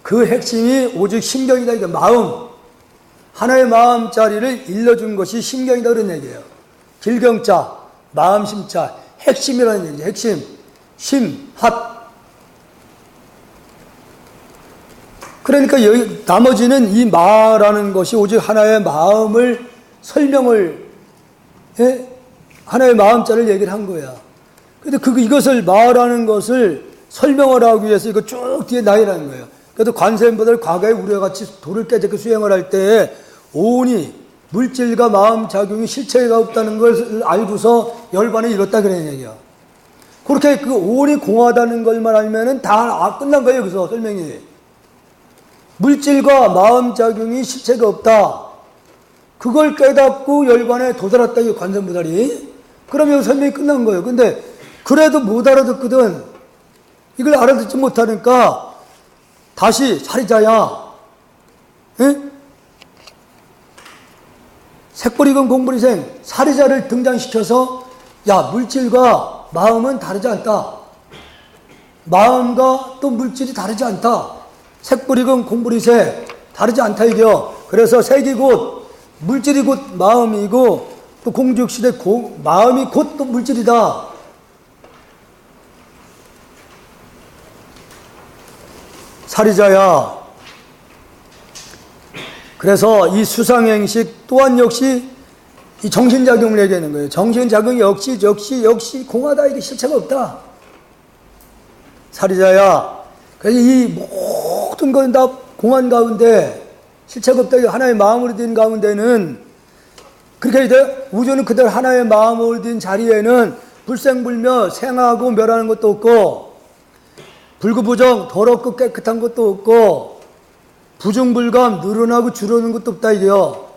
그 핵심이 오직 신경이다. 이게 마음. 하나의 마음자리를 일러준 것이 신경이다. 그런 얘기예요. 길경자, 마음심자, 핵심이라는 얘기죠. 핵심. 심, 핫. 그러니까 여기 나머지는 이 마라는 것이 오직 하나의 마음을 설명을, 하나의 마음자를 얘기를 한 거야. 근데 이것을 마라는 것을 설명을 하기 위해서 이거 쭉 뒤에 나열하는 거예요. 그래도 관세음보들 과거에 우리와 같이 도를 깨닫게 수행을 할 때에 오온이 물질과 마음 작용이 실체가 없다는 걸 알고서 열반을 이뤘다 그런 얘기야. 그렇게 그 오온이 공하다는 걸만 알면은 다 끝난 거예요. 여기서 설명이. 물질과 마음 작용이 실체가 없다. 그걸 깨닫고 열반에 도달했다. 이 관세음보살이. 그러면 설명이 끝난 거예요. 근데 그래도 못 알아듣거든. 이걸 알아듣지 못하니까 다시 사리자야. 색불이건 공불이생 사리자를 등장시켜서 야, 물질과 마음은 다르지 않다. 마음과 또 물질이 다르지 않다. 색불이건 공불이생 다르지 않다 이겨. 그래서 색이 곧 물질이 곧 마음이고 또 공주육실의 마음이 곧 또 물질이다. 사리자야. 그래서 이 수상행식 또한 역시 이 정신작용을 얘기하는 거예요. 정신작용이 역시 공하다. 이게 실체가 없다. 사리자야. 그래서 이 모든 건 다 공한 가운데 실체가 없다. 하나의 마음으로 된 가운데는 그렇게 돼. 우주는 그대로 하나의 마음으로 된 자리에는 불생불멸, 생하고 멸하는 것도 없고 불구부정, 더럽고 깨끗한 것도 없고 부중불감, 늘어나고 줄어드는 것도 없다 이게요.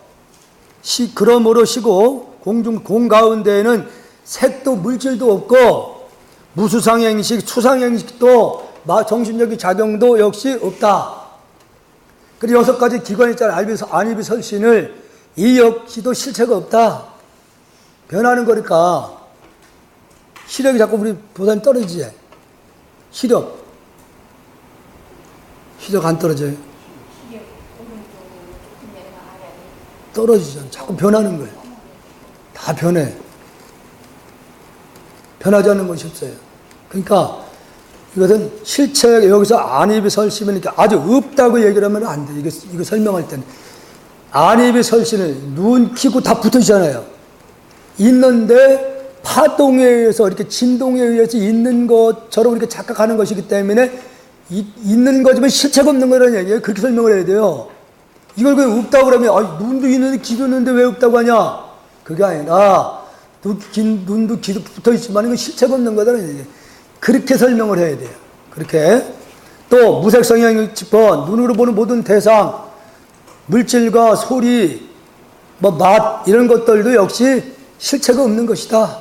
그러므로 시고 공 가운데에는 색도 물질도 없고 무수상행식, 추상행식도 정신적인 작용도 역시 없다. 그리고 6가지 기관이 있잖아요. 안입이설신을 이 역시도 실체가 없다. 변하는 거니까 시력이 자꾸 우리 보다는 떨어지지. 시력 안 떨어져요. 떨어지죠. 자꾸 변하는 거예요. 다 변해. 변하지 않는 것이 없어요. 그러니까 이것은 실체, 여기서 안입이 설심은 이렇게 아주 없다고 얘기를 하면 안 돼. 이거 설명할 때는. 안입이 설신을 눈, 키고 다 붙어 있잖아요. 있는데 파동에 의해서 이렇게 진동에 의해서 있는 것처럼 이렇게 착각하는 것이기 때문에 있는 거지만 실체가 없는 거라는 얘기예요. 그렇게 설명을 해야 돼요. 이걸 그냥 없다고 그러면 눈도 있는데 귀도 있는데 왜 없다고 하냐? 그게 아니라 눈도 귀도 붙어 있지만 이건 실체가 없는 거다라는 얘기예요. 그렇게 설명을 해야 돼요. 그렇게. 또 무색성향 짚어 눈으로 보는 모든 대상, 물질과 소리, 맛 이런 것들도 역시 실체가 없는 것이다.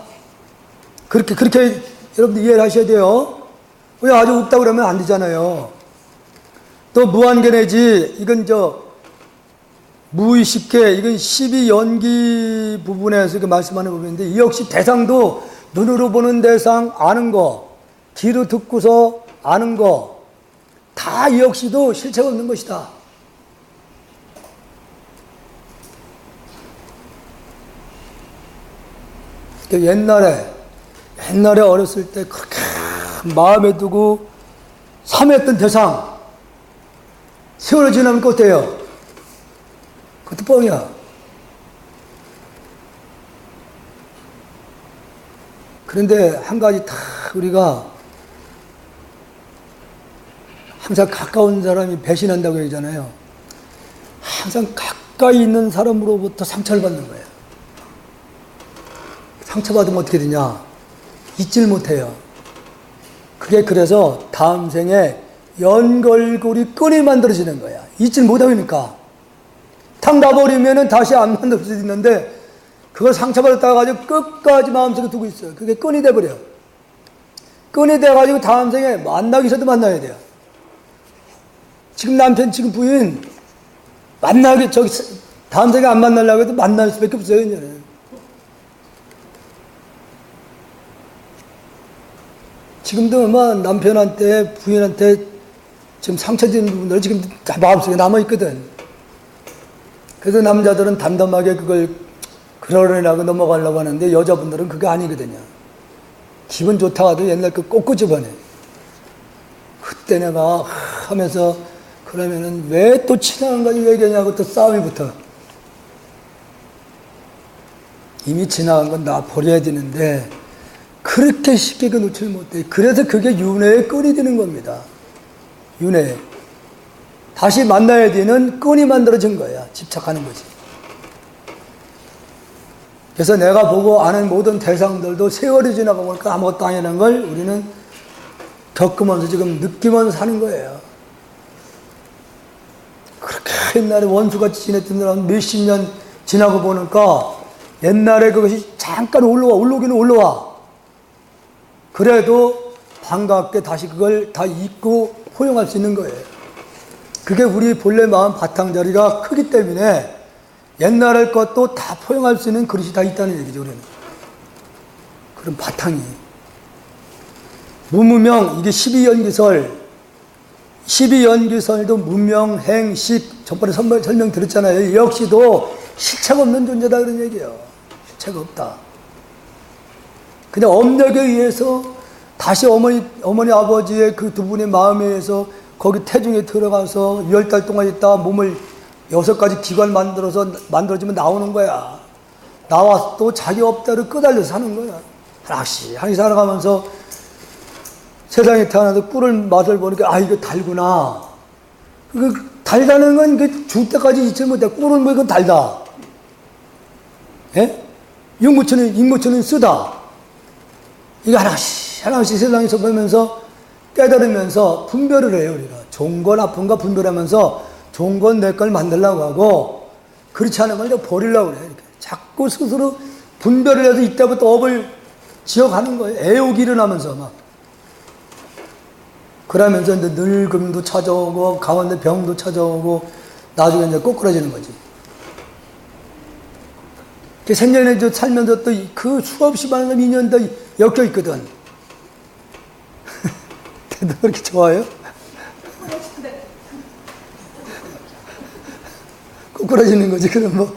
그렇게 여러분들 이해를 하셔야 돼요. 왜 아주 없다고 그러면 안 되잖아요. 또 무한계내지, 이건 무의식계, 이건 12연기 부분에서 이렇게 말씀하는 부분인데, 이 역시 대상도 눈으로 보는 대상 아는 거, 귀로 듣고서 아는 거, 다 이 역시도 실체가 없는 것이다. 옛날에 어렸을 때 그렇게 마음에 두고 삼했던 대상, 세월이 지나면 어때요? 그것도 뻥이야. 그런데 한 가지 다 우리가 항상 가까운 사람이 배신한다고 얘기하잖아요. 항상 가까이 있는 사람으로부터 상처를 받는 거예요. 상처받으면 어떻게 되냐? 잊질 못해요. 그게 그래서 다음 생에 연결고리 끈이 만들어지는 거야. 잊질 못하니까. 탁 놔버리면은 다시 안 만들 수 있는데, 그걸 상처받았다가 가지고 끝까지 마음속에 두고 있어요. 그게 끈이 돼버려요. 끈이 돼가지고 다음 생에 만나기 전에도 만나야 돼요. 지금 남편, 지금 부인, 다음 생에 안 만나려고 해도 만날 수밖에 없어요, 이제는. 지금도 아마 남편한테, 부인한테 지금 상처진 부분들 지금 다 마음속에 남아있거든. 그래서 남자들은 담담하게 그걸 그러려고 넘어가려고 하는데 여자분들은 그게 아니거든요. 기분 좋다 하도 옛날 그 꼬꾸집어내. 그때 내가 하면서 그러면은 왜 또 지나간 가지고 얘기하냐고 또 싸움이 붙어. 이미 지나간 건 나 버려야 되는데 그렇게 쉽게 그 놓칠 못해. 그래서 그게 윤회의 끈이 되는 겁니다. 윤회. 다시 만나야 되는 끈이 만들어진 거야. 집착하는 거지. 그래서 내가 보고 아는 모든 대상들도 세월이 지나가 보니까 아무것도 아니라는 걸 우리는 겪으면서 지금 느끼면서 사는 거예요. 그렇게 옛날에 원수같이 지냈던 사람 몇십 년 지나고 보니까 옛날에 그것이 잠깐 올라오기는 올라와. 그래도 반갑게 다시 그걸 다 잊고 포용할 수 있는 거예요. 그게 우리 본래 마음 바탕자리가 크기 때문에 옛날의 것도 다 포용할 수 있는 그릇이 다 있다는 얘기죠, 우리는. 그런 바탕이. 무무명, 이게 12연기설. 12연기설도 무명, 행, 식, 전번에 설명 드렸잖아요. 역시도 실체가 없는 존재다, 그런 얘기예요. 실체가 없다. 그냥 업력에 의해서 다시 어머니 아버지의 그 두 분의 마음에 의해서 거기 태중에 들어가서 10달 동안 있다 몸을 6가지 기관 만들어지면 나오는 거야. 나와서 또 자기 업대로 끄달려서 사는 거야. 하나씩 살아가면서 세상에 태어나서 꿀을 맛을 보니까 아, 이거 달구나. 그 달다는 건 그 줄 때까지 잊지 못해. 꿀은 뭐 이건 달다. 예? 육무천은 쓰다. 이거 하나씩 세상에서 보면서 깨달으면서 분별을 해요, 우리가. 좋은 건 나쁜 거 분별하면서 좋은 건 내 걸 만들려고 하고, 그렇지 않은 걸 내가 버리려고 그래. 이렇게. 자꾸 스스로 분별을 해서 이때부터 업을 지어가는 거예요. 애욕이 일어나면서 막. 그러면서 이제 늙음도 찾아오고, 가운데 병도 찾아오고, 나중에 이제 꼬꾸라지는 거지. 생전에 살면서 또 그 수없이 많은 인연도 엮여 있거든. 너 그렇게 좋아요? 꼬꾸라지는 거지, 그럼 뭐.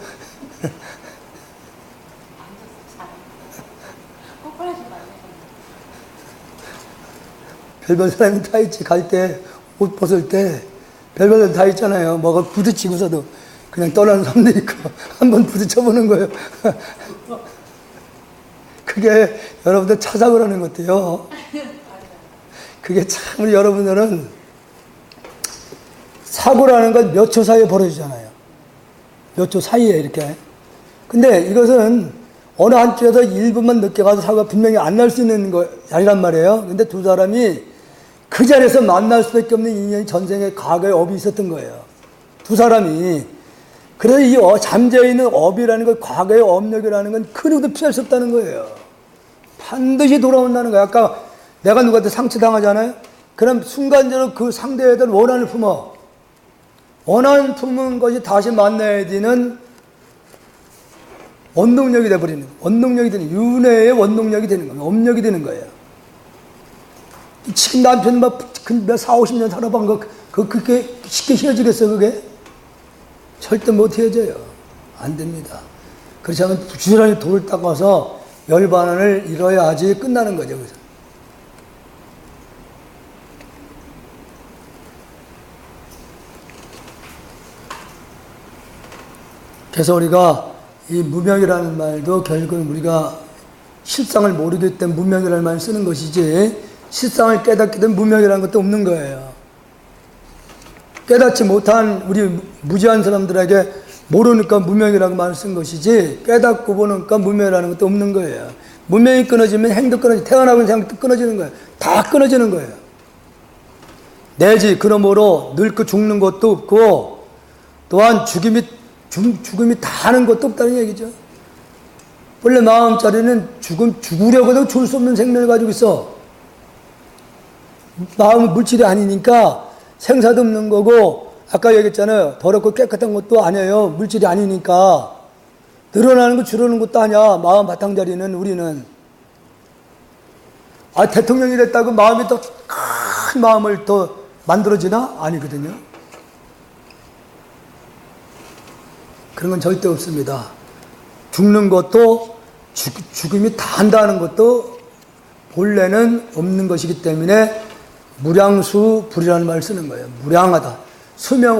별별 사람이 다 있지. 갈 때, 옷 벗을 때, 별별 다 있잖아요. 뭐가 부딪히고서도 그냥 떠나는 사람도 있고, 한번 부딪혀보는 거예요. 그게 여러분들 찾아보라는 것도요. 그게 참, 우리 여러분들은 사고라는 건 몇 초 사이에 벌어지잖아요. 몇 초 사이에 이렇게. 근데 이것은 어느 한쪽에서 1분만 늦게 가서 사고가 분명히 안 날 수 있는 거 아니란 말이에요. 근데 두 사람이 그 자리에서 만날 수밖에 없는 인연이 전생에 과거에 업이 있었던 거예요. 두 사람이. 그래서 이 잠재있는 업이라는 것, 과거의 업력이라는 건 그리고도 피할 수 없다는 거예요. 반드시 돌아온다는 거예요. 아까 내가 누구한테 상처당하잖아요? 그럼 순간적으로 그 상대에들 원한을 품어. 원한 품은 것이 다시 만나야 되는 원동력이 돼버리는 거예요. 원동력이 되는, 윤회의 원동력이 되는 거예요. 업력이 되는 거예요. 지금 남편 막 40-50년 살아본 거, 그렇게 쉽게 헤어지겠어, 그게? 절대 못 헤어져요. 안 됩니다. 그렇지 않으면 부지런히 돌을 닦아서 열반을 잃어야지 끝나는 거죠. 그래서. 그래서 우리가 이 무명이라는 말도 결국은 우리가 실상을 모르기 때문에 무명이라는 말을 쓰는 것이지, 실상을 깨닫게 되면 무명이라는 것도 없는 거예요. 깨닫지 못한 우리 무지한 사람들에게 모르니까 무명이라고 말을 쓴 것이지, 깨닫고 보니까 무명이라는 것도 없는 거예요. 무명이 끊어지면 행도 끊어지고, 태어나고 있는 생각도 끊어지는 거예요. 다 끊어지는 거예요. 내지 그러므로 늙고 죽는 것도 없고, 또한 죽음이 다는 것도 없다는 얘기죠. 원래 마음자리는 죽으려고 해도 줄 수 없는 생명을 가지고 있어. 마음은 물질이 아니니까 생사도 없는 거고, 아까 얘기했잖아요. 더럽고 깨끗한 것도 아니에요. 물질이 아니니까. 늘어나는 거 줄어드는 것도 아니야. 마음 바탕자리는 우리는. 아, 대통령이 됐다고 마음이 더 큰 마음을 더 만들어지나? 아니거든요. 그런 건 절대 없습니다. 죽는 것도 죽음이 다 한다는 것도 본래는 없는 것이기 때문에 무량수불이라는 말을 쓰는 거예요. 무량하다.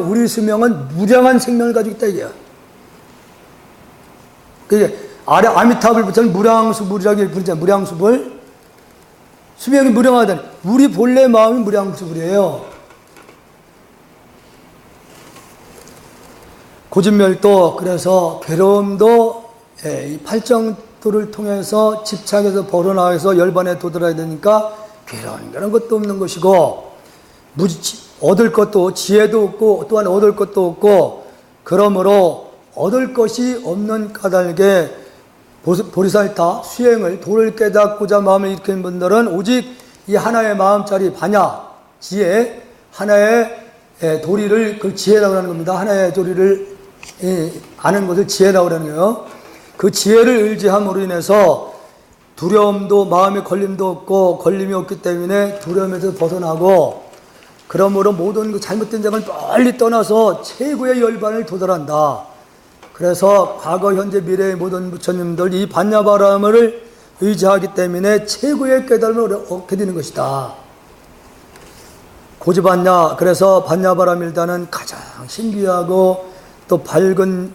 우리 수명은 무량한 생명을 가지고 있다 이게야. 그게 아래 아미타불 부처는 무량수불이라고 부르잖아요. 무량수불. 수명이 무량하다니. 우리 본래 마음이 무량수불이에요. 고진멸도, 그래서 괴로움도 이 팔정도를 통해서 집착해서 벌어나와서 열반에 도달해야 되니까 괴로운 그런 것도 없는 것이고, 얻을 것도 지혜도 없고 또한 얻을 것도 없고, 그러므로 얻을 것이 없는 까닭에 보리살타 수행을 도를 깨닫고자 마음을 일으키는 분들은 오직 이 하나의 마음짜리 반야 지혜, 하나의 도리를 그 지혜라고 하는 겁니다. 하나의 도리를 아는 것을 지혜라고 하는 거예요. 그 지혜를 의지함으로 인해서 두려움도 마음의 걸림도 없고, 걸림이 없기 때문에 두려움에서 벗어나고, 그러므로 모든 그 잘못된 장을 빨리 떠나서 최고의 열반을 도달한다. 그래서 과거, 현재, 미래의 모든 부처님들 이 반야바람을 의지하기 때문에 최고의 깨달음을 얻게 되는 것이다. 고지반야, 그래서 반야바람일다는 가장 신비하고 또 밝은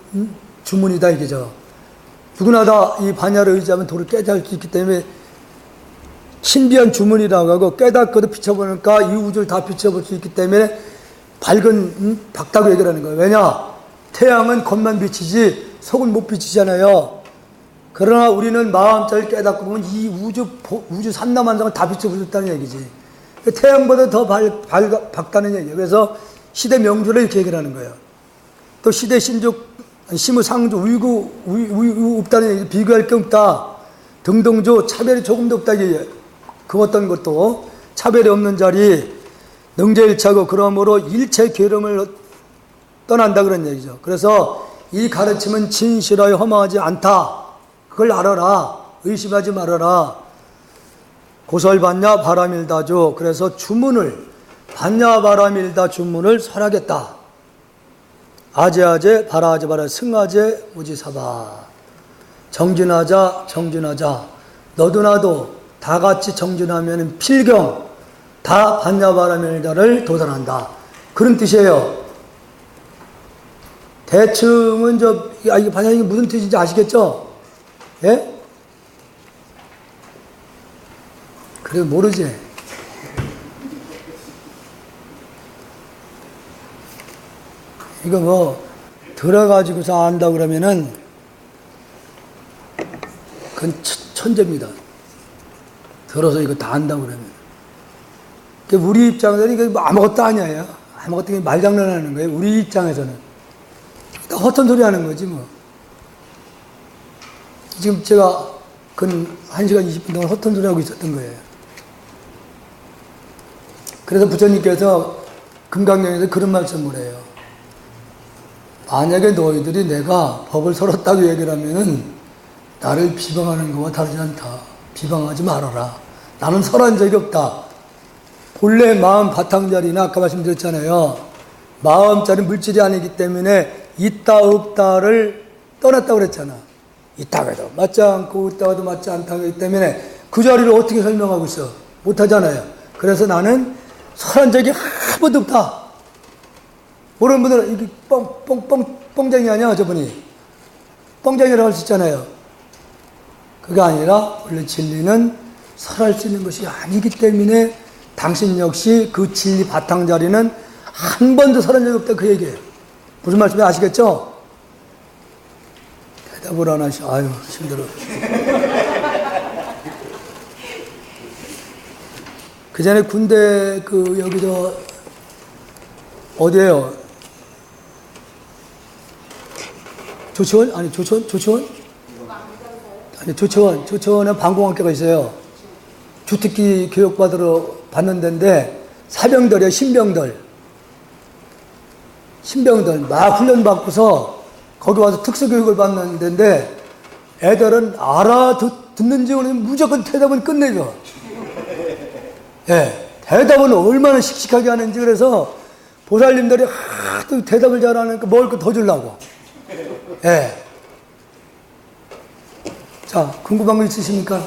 주문이다 이게죠. 누구나 다 이 반야를 의지하면 도를 깨달을 수 있기 때문에 신비한 주문이라고 하고, 깨닫고도 비춰보니까 이 우주를 다 비춰볼 수 있기 때문에 밝은 밝다고 얘기를 하는 거예요. 왜냐? 태양은 겉만 비치지 속은 못 비치잖아요. 그러나 우리는 마음자를 깨닫고 보면 이 우주 산나만상을 다 비춰볼 수 있다는 얘기지. 태양보다 더 밝다는 얘기예요. 그래서 시대 명주를 이렇게 얘기를 하는 거예요. 또 시대 신juk, 시무상주, 우이구 없다는 얘기, 비교할 게 없다. 등등조, 차별이 조금도 없다. 그 어떤 것도 차별이 없는 자리, 능제일차고, 그러므로 일체 괴로움을 떠난다 그런 얘기죠. 그래서 이 가르침은 진실하여 허망하지 않다. 그걸 알아라. 의심하지 말아라. 고설반야 바람일다죠. 그래서 주문을, 반야 바람일다 주문을 설하겠다. 아제아제 바라아제 바라 승아제 오지사바. 정진하자 정진하자. 너도 나도 다 같이 정진하면 필경 다 반야 바람일다를 도달한다. 그런 뜻이에요. 대충은 이게 반야이 무슨 뜻인지 아시겠죠? 예? 그래 모르지. 이거 뭐 들어가지고서 안다 그러면은 그건 천재입니다. 들어서 이거 다 안다 그러면. 우리 입장에서는 이거 뭐 아무것도 아니에요. 아무것도 말장난하는 거예요. 우리 입장에서는. 헛된 소리 하는 거지 뭐. 지금 제가 근 1시간 20분 동안 헛된 소리 하고 있었던 거예요. 그래서 부처님께서 금강경에서 그런 말씀을 해요. 만약에 너희들이 내가 법을 설었다고 얘기를 하면은 나를 비방하는 것과 다르지 않다. 비방하지 말아라. 나는 설한 적이 없다. 본래 마음 바탕자리는 아까 말씀드렸잖아요. 마음자리 물질이 아니기 때문에 있다 없다를 떠났다고 그랬잖아. 있다고 해도 맞지 않고 있다고 해도 맞지 않다고 하기 때문에 그 자리를 어떻게 설명하고 있어? 못하잖아요. 그래서 나는 설한 적이 한 번도 없다. 모르는 분들은 이게 뻥쟁이 아니야 저분이. 뻥쟁이라고 할 수 있잖아요. 그게 아니라 원래 진리는 설할 수 있는 것이 아니기 때문에 당신 역시 그 진리 바탕자리는 한 번도 설한 적이 없다 그 얘기예요. 무슨 말씀인지 아시겠죠? 대답을 안 하셔. 아유 힘들어. 그 전에 군대 여기 어디에요? 조치원? 아니 조치원? 아니 조치원에 방공학교가 있어요. 주특기 교육받으러 받는 데인데 사병들이에요. 신병들 막 훈련받고서 거기 와서 특수교육을 받는 데인데 애들은 알아듣는지 모르면 무조건 대답은 끝내죠. 예, 대답은 얼마나 씩씩하게 하는지. 그래서 보살님들이 하도 대답을 잘하니까 먹을 거 더 주려고. 예. 자, 궁금한 거 있으십니까?